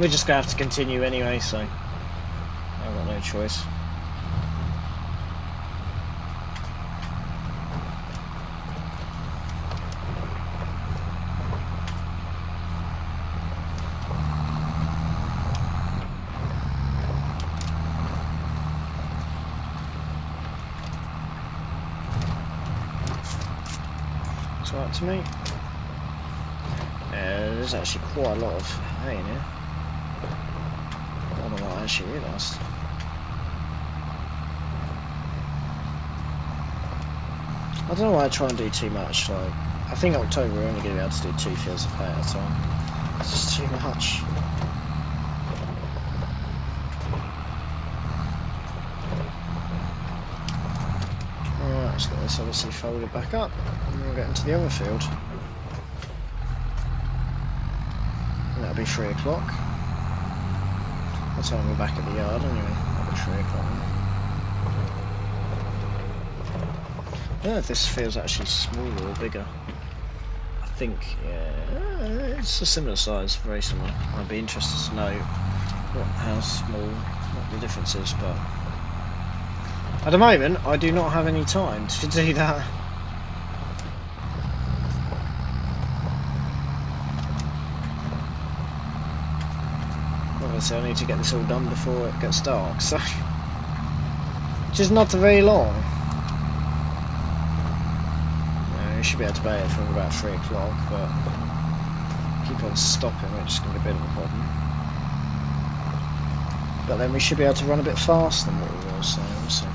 We're just going to have to continue anyway, so I've got no choice. It's alright to me. There's actually quite a lot of hay in here. More than what I actually realised. I don't know why I try and do too much. Like, I think October we're only going to be able to do 2 fields of hay at a time. It's just too much. Alright, let's get this obviously folded back up and we'll get into the other field. And that'll be 3 o'clock. By the time we're back at the yard anyway, that'll be 3 o'clock. I don't know if this field's actually smaller or bigger. I think, yeah, it's a similar size, very similar. I'd be interested to know how small, what the difference is, but at the moment I do not have any time to do that. Obviously I need to get this all done before it gets dark, so which is not very long. We should be able to pay it from about 3 o'clock, but keep on stopping, which is going to be a bit of a problem. But then we should be able to run a bit faster than what we were, so we'll see.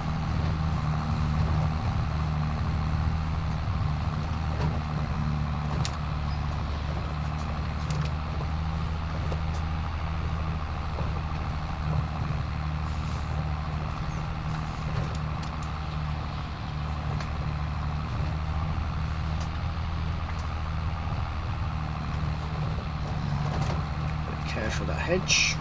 Careful that hedge.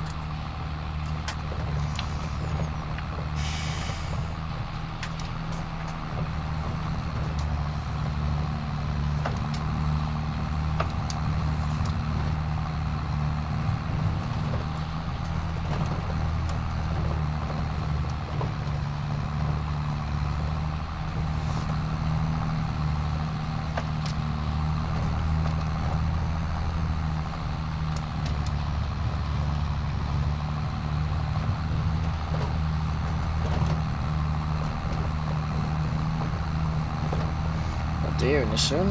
Deer in the sun.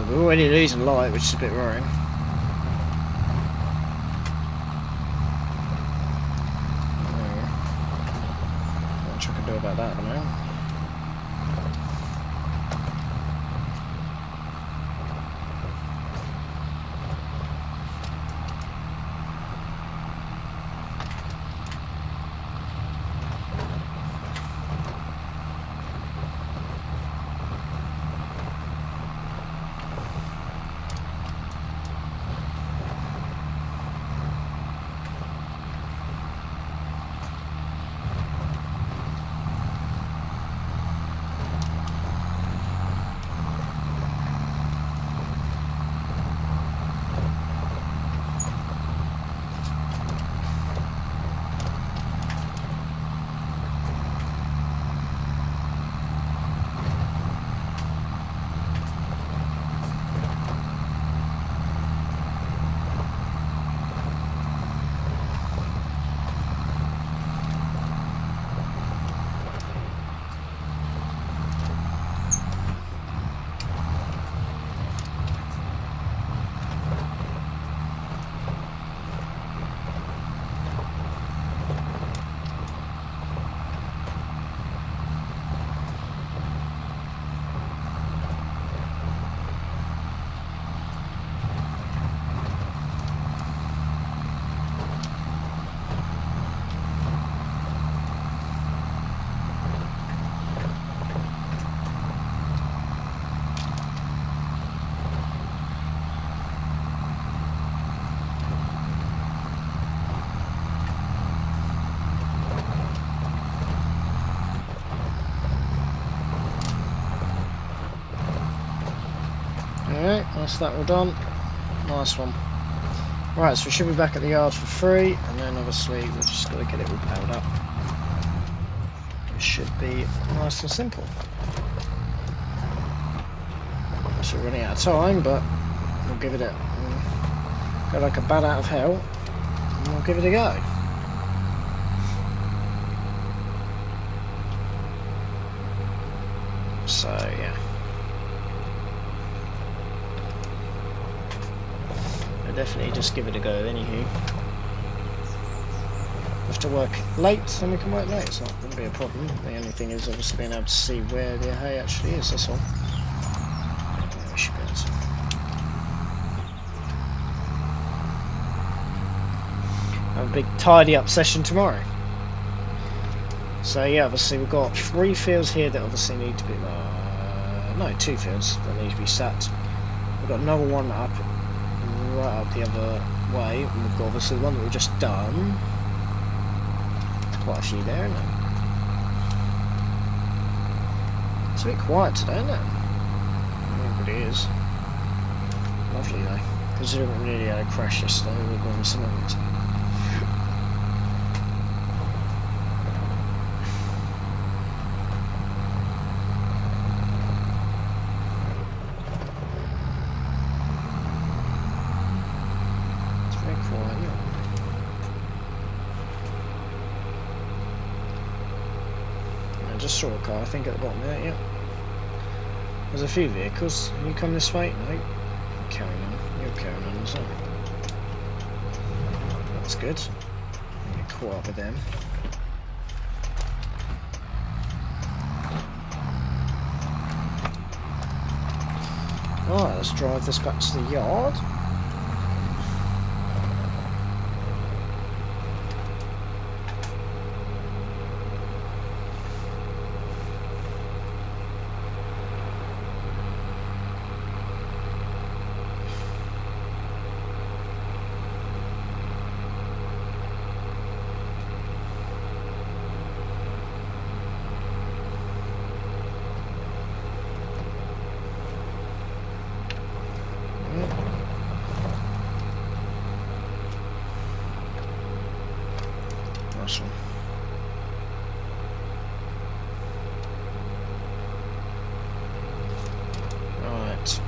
We're already losing light, which is a bit worrying. Not much I can do about that at the moment. that's that all done. Nice one. Right, so we should be back at the yard for free, and then obviously we've just got to get it all powered up. It should be nice and simple. So we're running out of time, but we'll give it go like a bat out of hell, and we'll give it a go. So yeah, I'll definitely just give it a go. Anywho, if to work late, then we can work late. It's not going to be a problem. The only thing is obviously being able to see where the hay actually is. That's all. Yeah, we should be able to. Have a big tidy up session tomorrow. So yeah, obviously we've got 3 fields here that obviously need to be, no, 2 fields that need to be sacked. We've got another one up, right up the other way, and we've got obviously the one that we've just done. There's quite a few there, isn't it? It's a bit quiet today, isn't it? It really is. Lovely though, considering we really had a crash yesterday, we're going to cement. Just saw a car, I think, at the bottom there, yeah. There's a few vehicles. You come this way? No. You're carrying on. You're carrying on as well. That's good. Get caught up with them. Alright, let's drive this back to the yard. Right,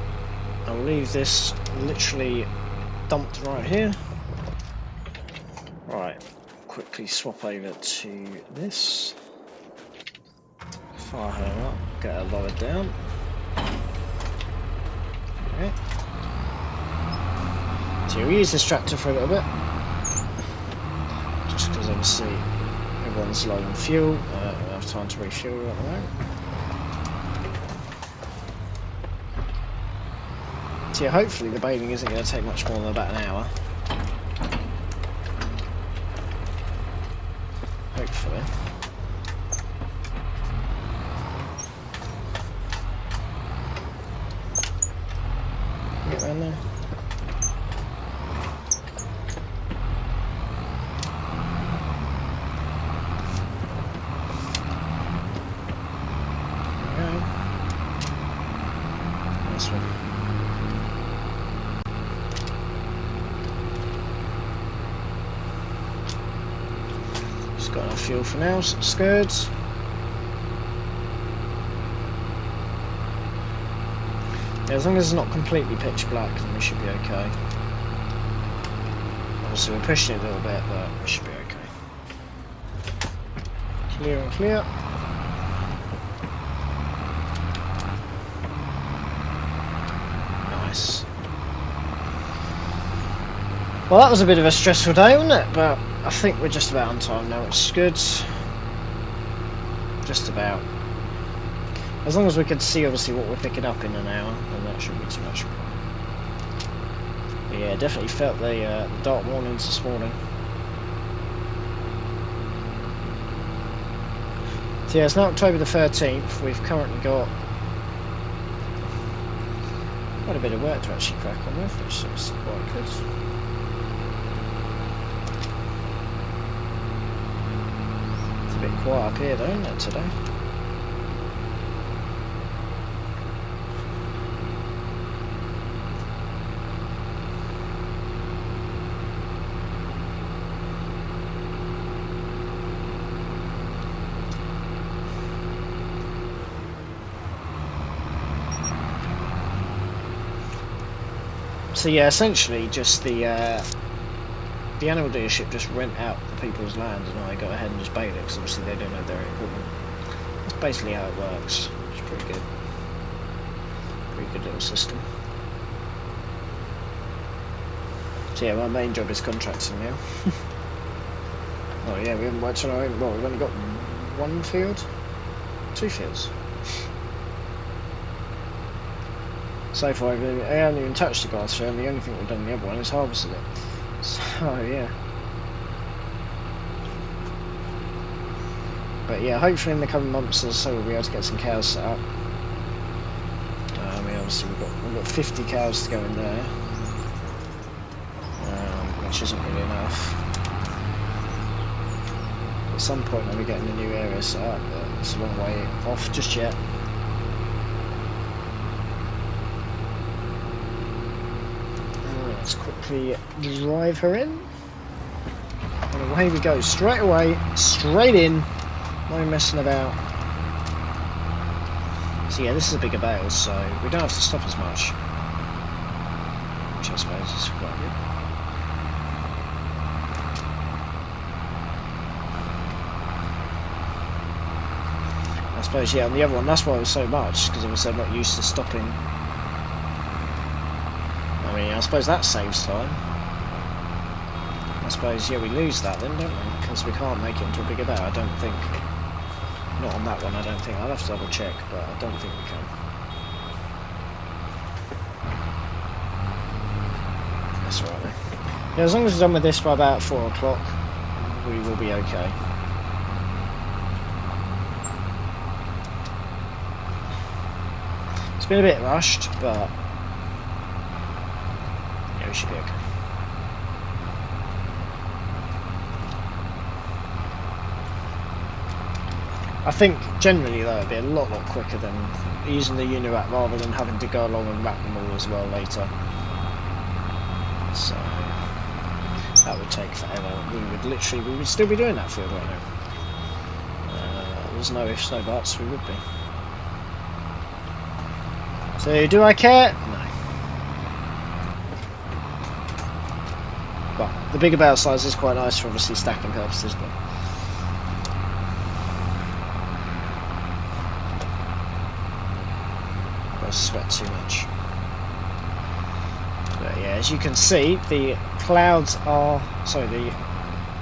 I'll leave this literally dumped right here. Right, quickly swap over to this. Fire her up, get her lowered down. Okay. So we'll use this tractor for a little bit. Just because obviously everyone's low on fuel, we don't have time to refuel at the moment. So yeah, hopefully the baling isn't going to take much more than about an hour. Hopefully. Get around there. Got enough fuel for now, so it's good. Yeah, as long as it's not completely pitch black, then we should be okay. Obviously we're pushing it a little bit, but we should be okay. Clear and clear. Nice. Well, that was a bit of a stressful day, wasn't it? But I think we're just about on time now, which is good. Just about. As long as we can see obviously what we're picking up in an hour, then that shouldn't be too much of a problem. But yeah, definitely felt the dark mornings this morning. So yeah, it's now October the 13th. We've currently got quite a bit of work to actually crack on with, which is quite good. A bit quiet up here though, isn't it, today? So yeah, essentially just the animal dealership just rent out the people's land and I go ahead and just bait it because obviously they don't know their equipment. That's basically how it works. It's pretty good. Pretty good little system. So yeah, my main job is contracting now. Oh yeah, we haven't worked on our own. Well, we've only got one field? 2 fields. So far, I haven't even touched the grass field, and the only thing we've done in the other one is harvested it. So, yeah. But yeah, hopefully in the coming months or so we'll be able to get some cows set up. I mean, obviously we've got 50 cows to go in there, which isn't really enough. At some point I'll be getting a new area set up, but it's a long way off just yet. Let's quickly drive her in. And away we go, straight away, straight in. No messing about. So yeah, this is a bigger bale, so we don't have to stop as much. Which I suppose is quite good. I suppose, yeah, on the other one, that's why it was so much, because obviously I'm not used to stopping. I mean, I suppose that saves time. I suppose, yeah, we lose that then, don't we? Because we can't make it into a bigger bale, I don't think. Not on that one, I don't think. I'll have to double check, but I don't think we can. That's alright then. Yeah, as long as we're done with this by about 4 o'clock, we will be okay. It's been a bit rushed, but yeah, we should be okay. I think generally though it'd be a lot quicker than using the Uniwrap rather than having to go along and wrap them all as well later. So that would take forever. We would still be doing that field right now. There's no ifs, no buts, we would be. So do I care? No. But the bigger bale size is quite nice for obviously stacking purposes, but sweat too much. But yeah, as you can see, the clouds are, sorry, the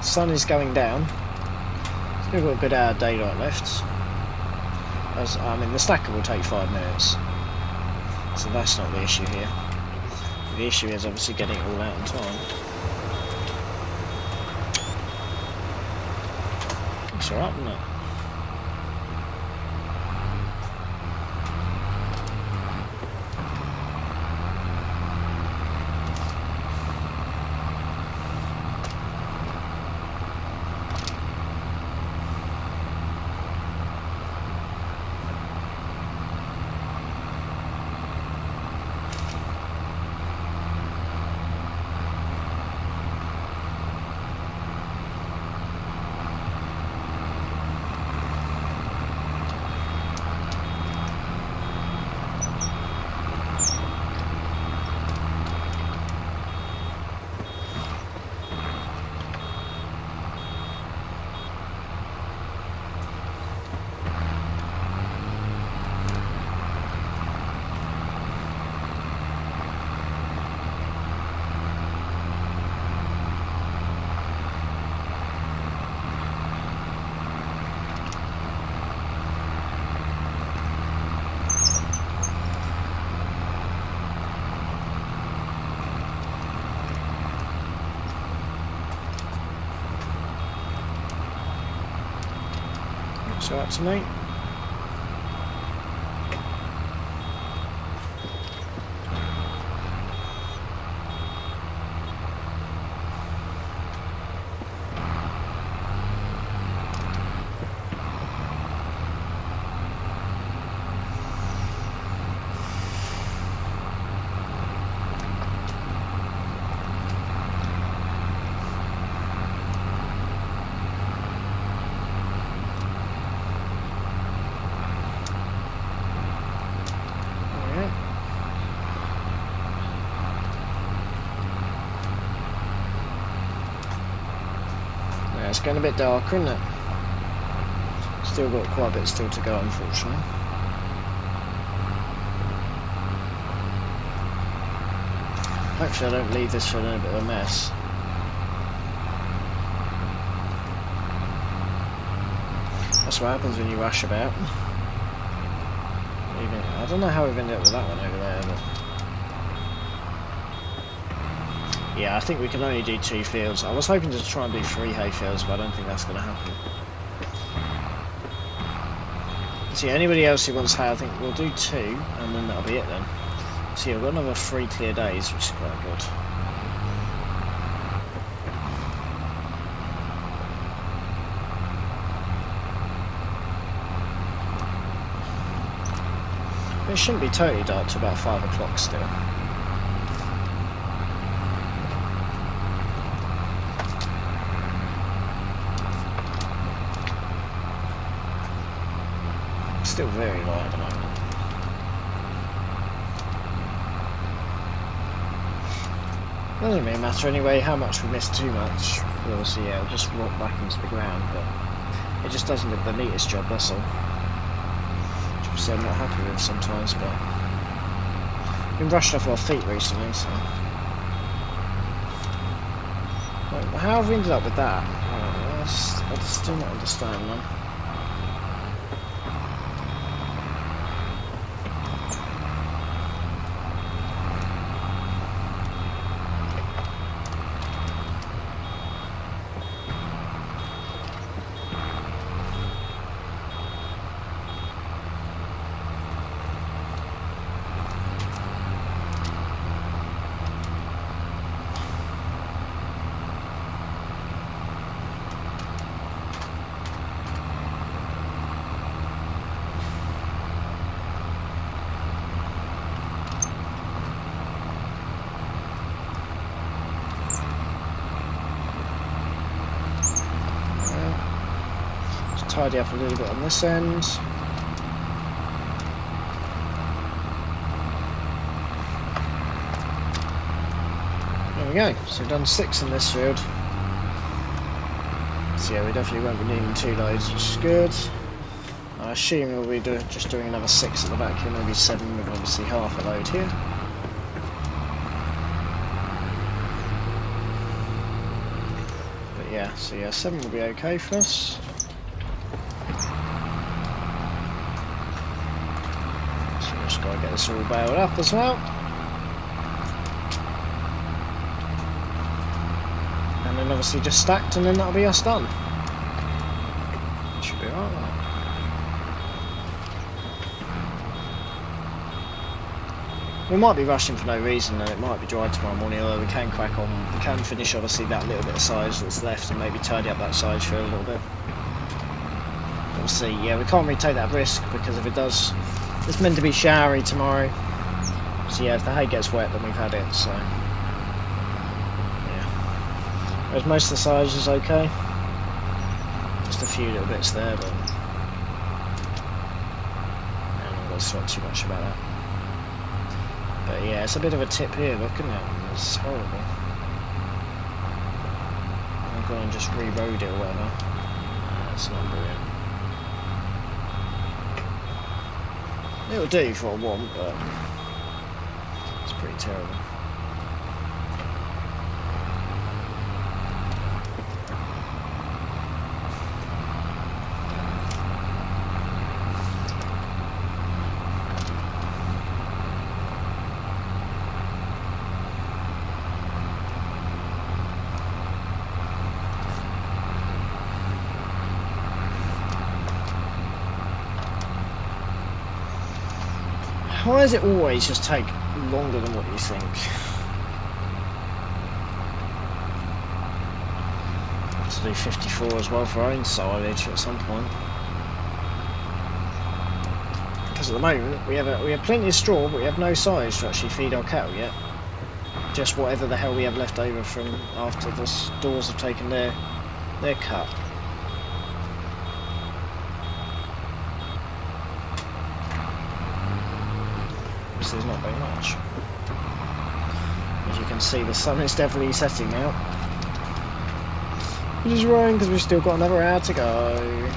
sun is going down. Still got a good hour of daylight left. As I mean, the stacker will take 5 minutes, so that's not the issue here. The issue is obviously getting it all out in time. It's alright, isn't it? Looks alright to me. it's getting a bit darker, isn't it? Still got quite a bit still to go, unfortunately. Hopefully I don't leave this feeling a bit of a mess. That's what happens when you rush about. I don't know how we've ended up with that one over there, but... yeah, I think we can only do 2 fields. I was hoping to try and do 3 hay fields, but I don't think that's going to happen. So yeah, anybody else who wants hay, I think we'll do 2, and then that'll be it then. So yeah, we've got another 3 clear days, which is quite good. It shouldn't be totally dark till about 5 o'clock still. It's still very light at the moment. Doesn't really matter anyway how much we miss too much. We'll obviously, yeah, it'll just rock back into the ground, but it just doesn't do the neatest job, that's all. Which obviously I'm not happy with sometimes, but I've been rushed off our feet recently, so. Like, how have we ended up with that? I still not understand, man. Tidy up a little bit on this end. There we go. So we've done 6 in this field. So yeah, we definitely won't be needing 2 loads, which is good. I assume we'll be just doing another 6 at the back here, maybe 7 with obviously half a load here. But yeah, so yeah, 7 will be okay for us. Just gotta get this all bailed up as well. And then obviously just stacked, and then that'll be us done. Should be alright. We might be rushing for no reason, and it might be dry tomorrow morning, although we can crack on. We can finish obviously that little bit of size that's left and maybe tidy up that side for a little bit. We'll see. Yeah, we can't really take that risk, because if it does, it's meant to be showery tomorrow, so yeah, if the hay gets wet then we've had it, so yeah. Whereas most of the silage is okay, just a few little bits there, but I'm not going to sweat too much about that. But yeah, it's a bit of a tip here, look, isn't it? It's horrible. I've gone and just re-rode it or whatever. It's not brilliant. It'll do for a want, but it's pretty terrible. Why does it always just take longer than what you think? I have to do 54 as well for our own silage at some point. Because at the moment we have plenty of straw, but we have no silage to actually feed our cattle yet. Just whatever the hell we have left over from after the stores have taken their cut. There's not very much. As you can see, the sun is definitely setting now. Which is wrong because we've still got another hour to go.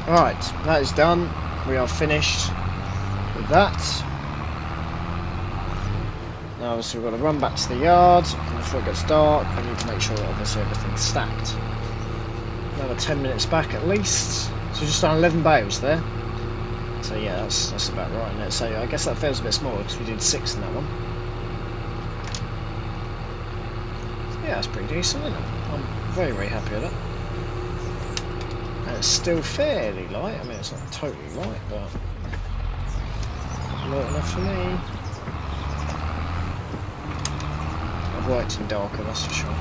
Right, that is done. We are finished with that. Now obviously we've got to run back to the yard, and before it gets dark we need to make sure that obviously everything's stacked. Another 10 minutes back at least. So we've just done 11 bales there. So yeah, that's about right, isn't it? So I guess that feels a bit smaller because we did 6 in that one. So yeah, that's pretty decent, isn't it? I'm very, very happy with it. And it's still fairly light. I mean, it's not totally light, but light enough for me. I've worked in darker, that's for sure.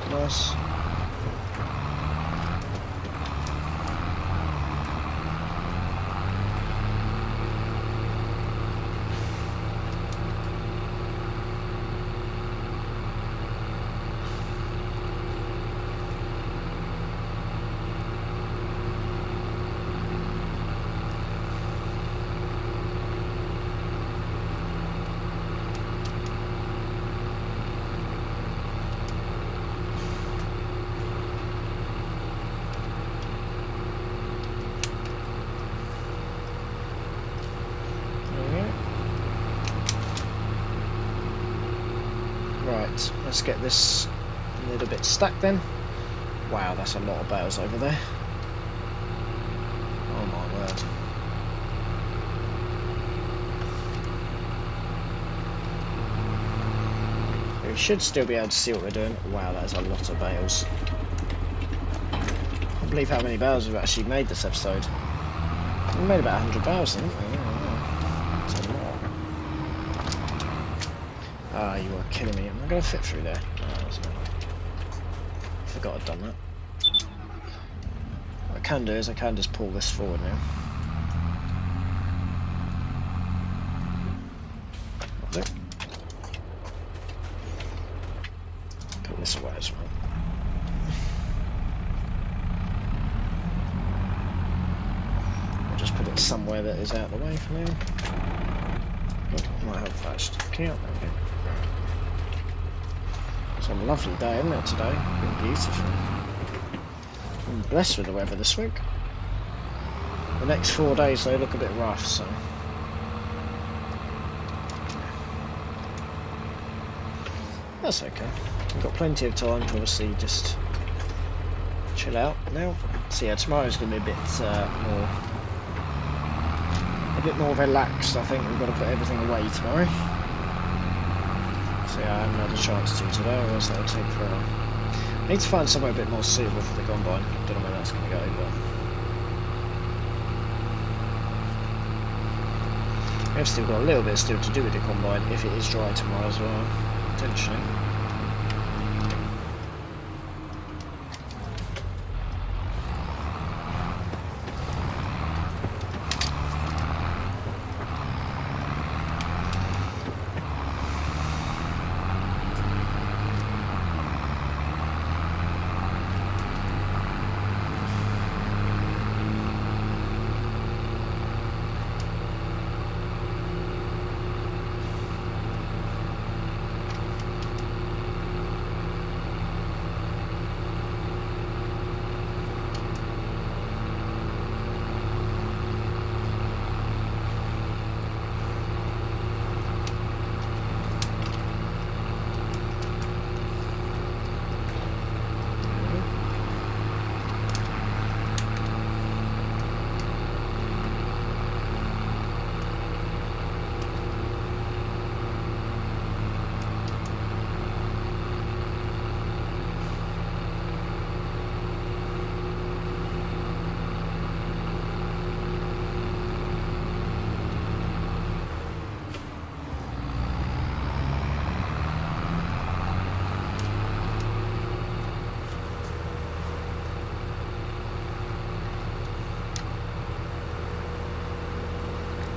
Nice. Right, let's get this a little bit stacked then. Wow, that's a lot of bales over there. Oh my word. We should still be able to see what we're doing. Wow, that is a lot of bales. I can't believe how many bales we've actually made this episode. We made about 100 bales, haven't we? Yeah. That's a lot. Ah, you are killing me. Am I going to fit through there? No, that's not. I forgot I'd done that. What I can do is I can just pull this forward now. That'll do. Put this away as well. I'll just put it somewhere that is out of the way for now. Oh, might help fast. Okay, up there. It's a lovely day, isn't it, today? It's been beautiful. I'm blessed with the weather this week. The next 4 days, they look a bit rough, so... That's okay. We've got plenty of time to obviously just chill out now. So yeah, tomorrow's going to be a bit more relaxed. I think we've got to put everything away tomorrow. So yeah, I haven't had a chance to today, or else that'll take forever. I need to find somewhere a bit more suitable for the combine. Don't know where that's going to go, but we've still got a little bit still to do with the combine if it is dry tomorrow as well, potentially.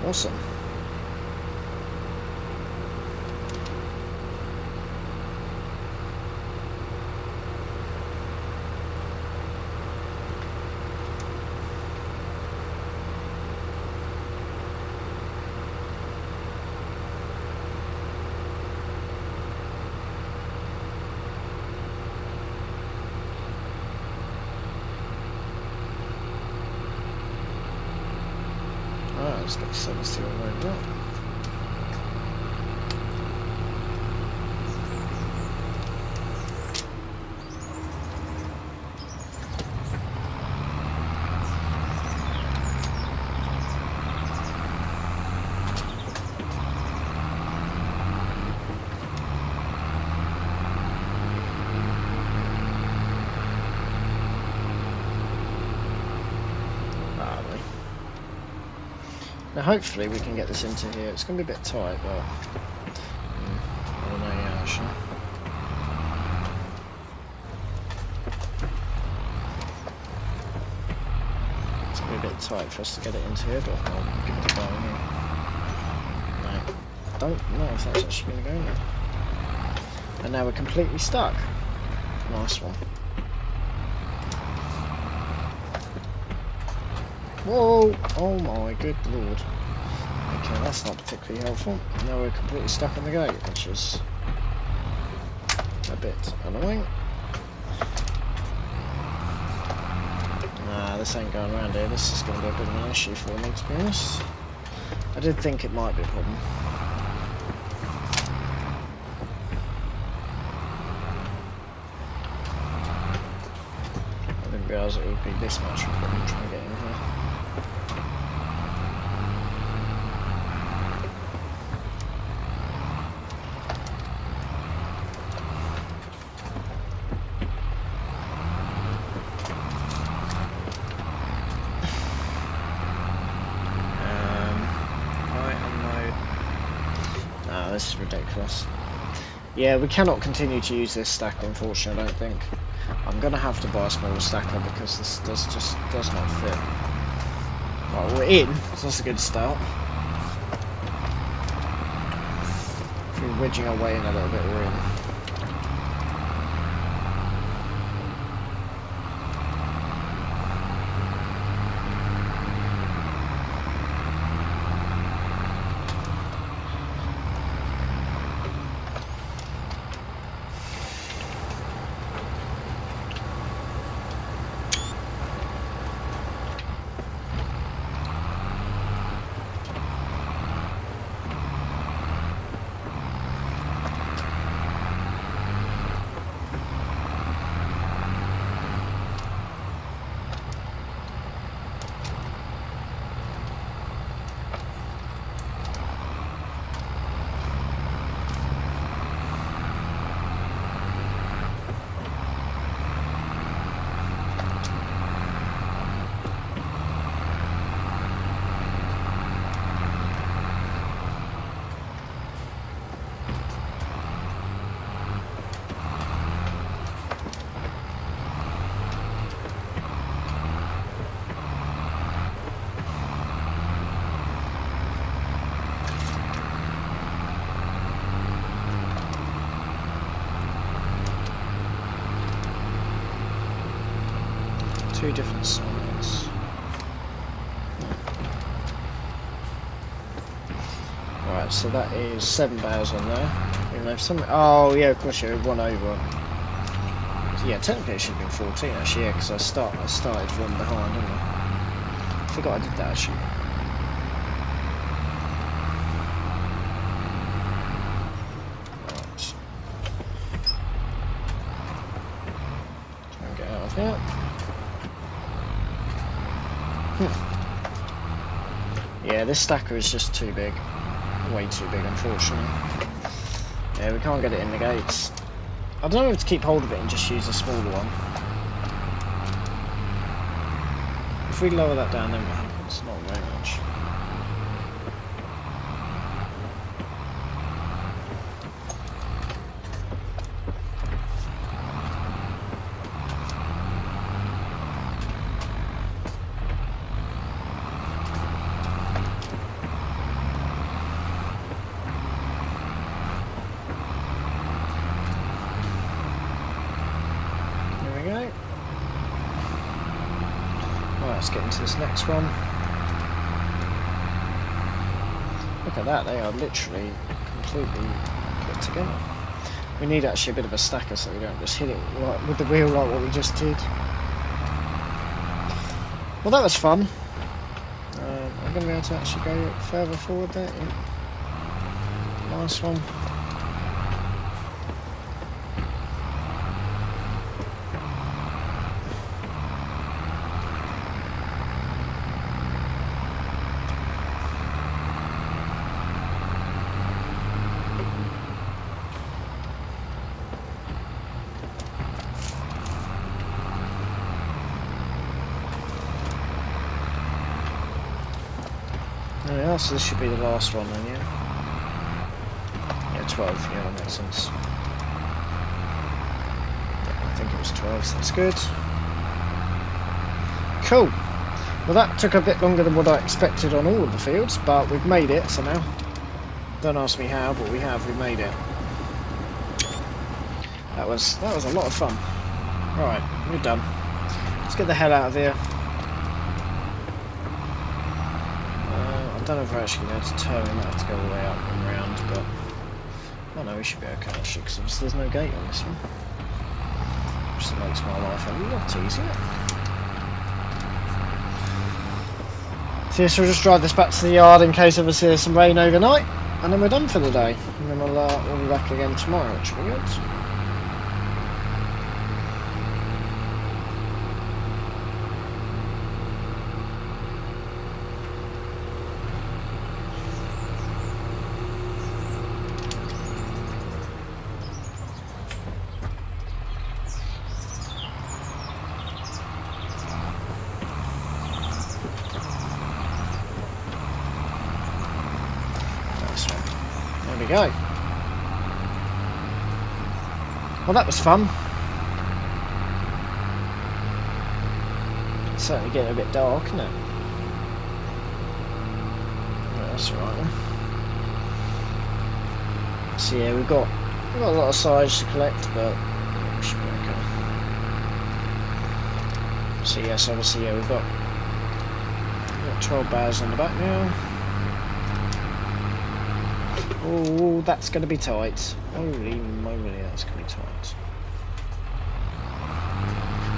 Awesome. Let's get 70 right now. Now hopefully we can get this into here. It's going to be a bit tight, but I don't know yet actually. It's going to be a bit tight for us to get it into here, but I'll give it a go anyway. No, I don't know if that's actually going to go in there. And now we're completely stuck. Nice one. Whoa! Oh my good lord. Okay, that's not particularly helpful. Now we're completely stuck on the gate, which is a bit annoying. Nah, this ain't going around here. This is going to be a bit of an issue for me, to be honest. I did think it might be a problem. realise it would be this much for me trying to get in here. This is ridiculous. Yeah, we cannot continue to use this stacker, unfortunately, I don't think. I'm going to have to buy a smaller stacker because this just does not fit. Right, we're in, so that's a good start. If we're wedging our way in a little bit, we're in. Two different sides. Right, so that is 7 bales on there. Even though some, oh yeah, of course, you had one over. So yeah, technically it should have been 14 actually, yeah, because I started one behind, didn't I? I forgot I did that actually. Right. Try and get out of here. Yeah, this stacker is just too big. Way too big, unfortunately. Yeah, we can't get it in the gates. I don't know if to keep hold of it and just use a smaller one. If we lower that down, then what happens? Not very much. Let's get into this next one. Look at that, they are literally completely put together. We need actually a bit of a stacker so we don't just hit it like with the wheel like what we just did. Well, that was fun. I'm going to be able to actually go further forward there. Yeah. Nice one. Yeah, so this should be the last one then, yeah? Yeah, 12, yeah, that makes sense. I think it was 12, so that's good. Cool. Well, that took a bit longer than what I expected on all of the fields, but we've made it somehow. Don't ask me how, but we made it. That was a lot of fun. Right, we're done. Let's get the hell out of here. I don't know if we're actually going to turn, we might have to go all the way up and round, but oh no, we should be okay actually, because there's no gate on this one. Just makes my life a lot easier. So yes, we'll just drive this back to the yard in case obviously there's some rain overnight, and then we're done for the day. And then we'll be back again tomorrow, which will be good. this one. There we go. Well, that was fun. It's certainly getting a bit dark, isn't it? Well, that's alright then. So yeah, we've got a lot of sides to collect, but yeah, we should be okay. So yes, obviously, yeah, we've got 12 bars on the back now. Oh, that's going to be tight. Holy moly, that's going to be tight.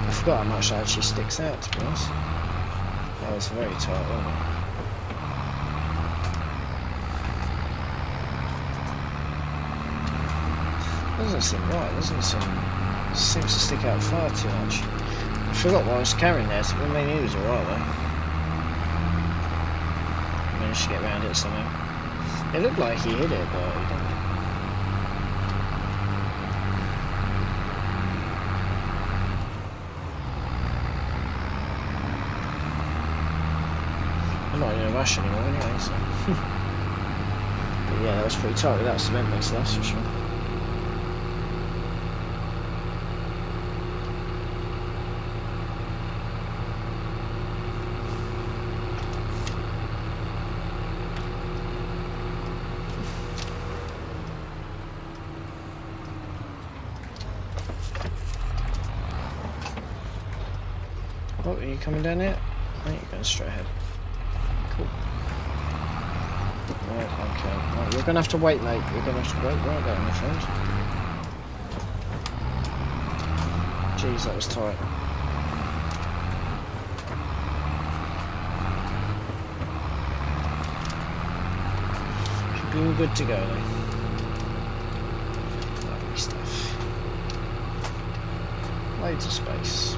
I forgot how much that actually sticks out, to be honest. That was very tight, wasn't it? Doesn't seem right, doesn't it? Seems to stick out far too much. I forgot what I was carrying there, so I mean, he was alright though. Managed to get around it somehow. It looked like he hit it, but he didn't. I'm not in a rush anymore anyway, so. But yeah, that was pretty tight with that cement mix, that's for sure. Oh, are you coming down here? I think you're going straight ahead. Cool. Right, okay. Right, you're going to have to wait, mate. You're going to have to wait right there, my friend. Jeez, that was tight. Should be all good to go, though. Lovely stuff. Loads of space.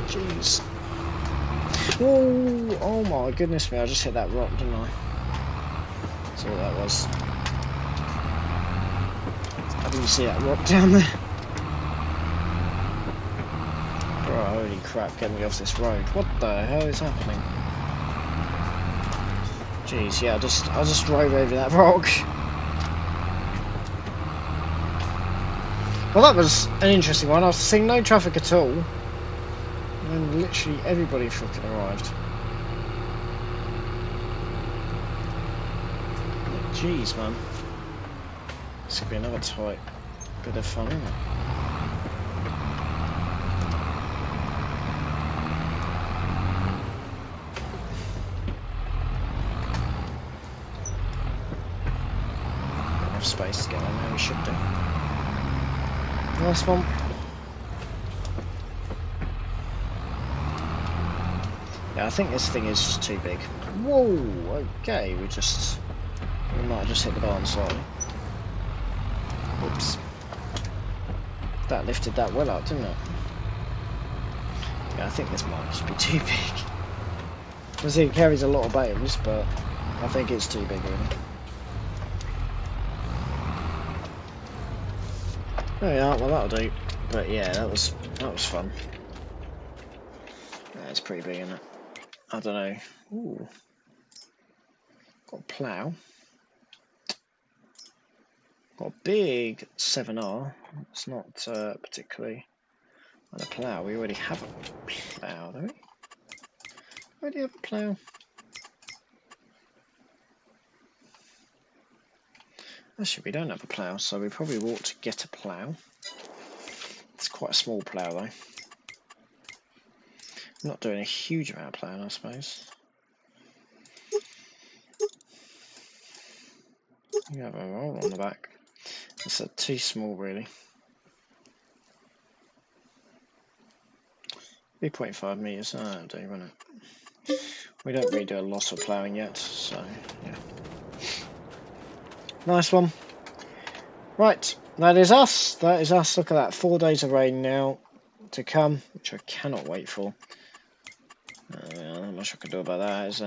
Jeez. Whoa! Oh my goodness me, I just hit that rock, didn't I? That's all that was. I didn't see that rock down there. Bro, holy crap, get me off this road. What the hell is happening? Jeez, yeah, I just drove over that rock. Well, that was an interesting one. I was seeing no traffic at all. And literally everybody fucking arrived. Jeez, man. This could be another tight bit of fun, isn't it? Enough space to get on there, we should do. Nice one. Yeah, I think this thing is just too big. Whoa, okay, we might have just hit the barn slightly. Oops. That lifted that well up, didn't it? Yeah, I think this might just be too big. You see, it carries a lot of bales, but I think it's too big, really. There we are, well that'll do. But yeah, that was fun. Yeah, it's pretty big, isn't it? I don't know. Ooh. Got a plough. Got a big 7R. It's not particularly on a plough. We already have a plough, don't we? Already have a plough. Actually, we don't have a plough, so we probably ought to get a plough. It's quite a small plough, though. I'm not doing a huge amount of ploughing, I suppose. You have a roll on the back. It's too small, really. Be 0.5 metres, that'll do, won't it? We don't really do a lot of ploughing yet, so yeah. Nice one. Right, that is us. That is us. Look at that. 4 days of rain now to come, which I cannot wait for. Not much I can do about that. Is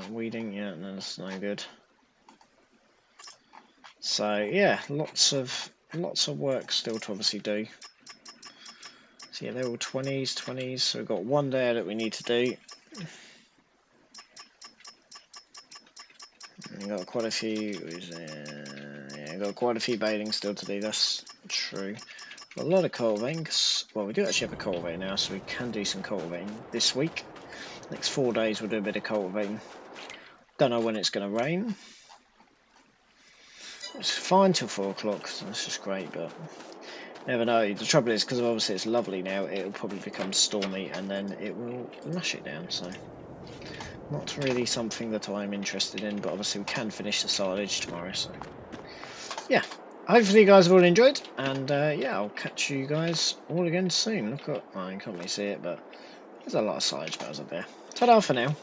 weeding? Yeah, no, that's no good. So yeah, lots of work still to obviously do. So yeah, they're all 20s. So we've got one there that we need to do. We've got quite a few. Yeah, got quite a few bathing still to do. That's true. Got a lot of cultivating. Well, we do actually have a cultivator now, so we can do some cultivating this week. Next 4 days we'll do a bit of cultivating. Don't know when it's going to rain. It's fine till 4 o'clock, so that's just great, but never know. The trouble is, because obviously it's lovely now, it'll probably become stormy and then it will lush it down, so not really something that I'm interested in, but obviously we can finish the silage tomorrow, so yeah. Hopefully you guys have all enjoyed, and yeah, I'll catch you guys all again soon. Look at, well, you can't really see it, but there's a lot of silage bales up there. Ta-da for now.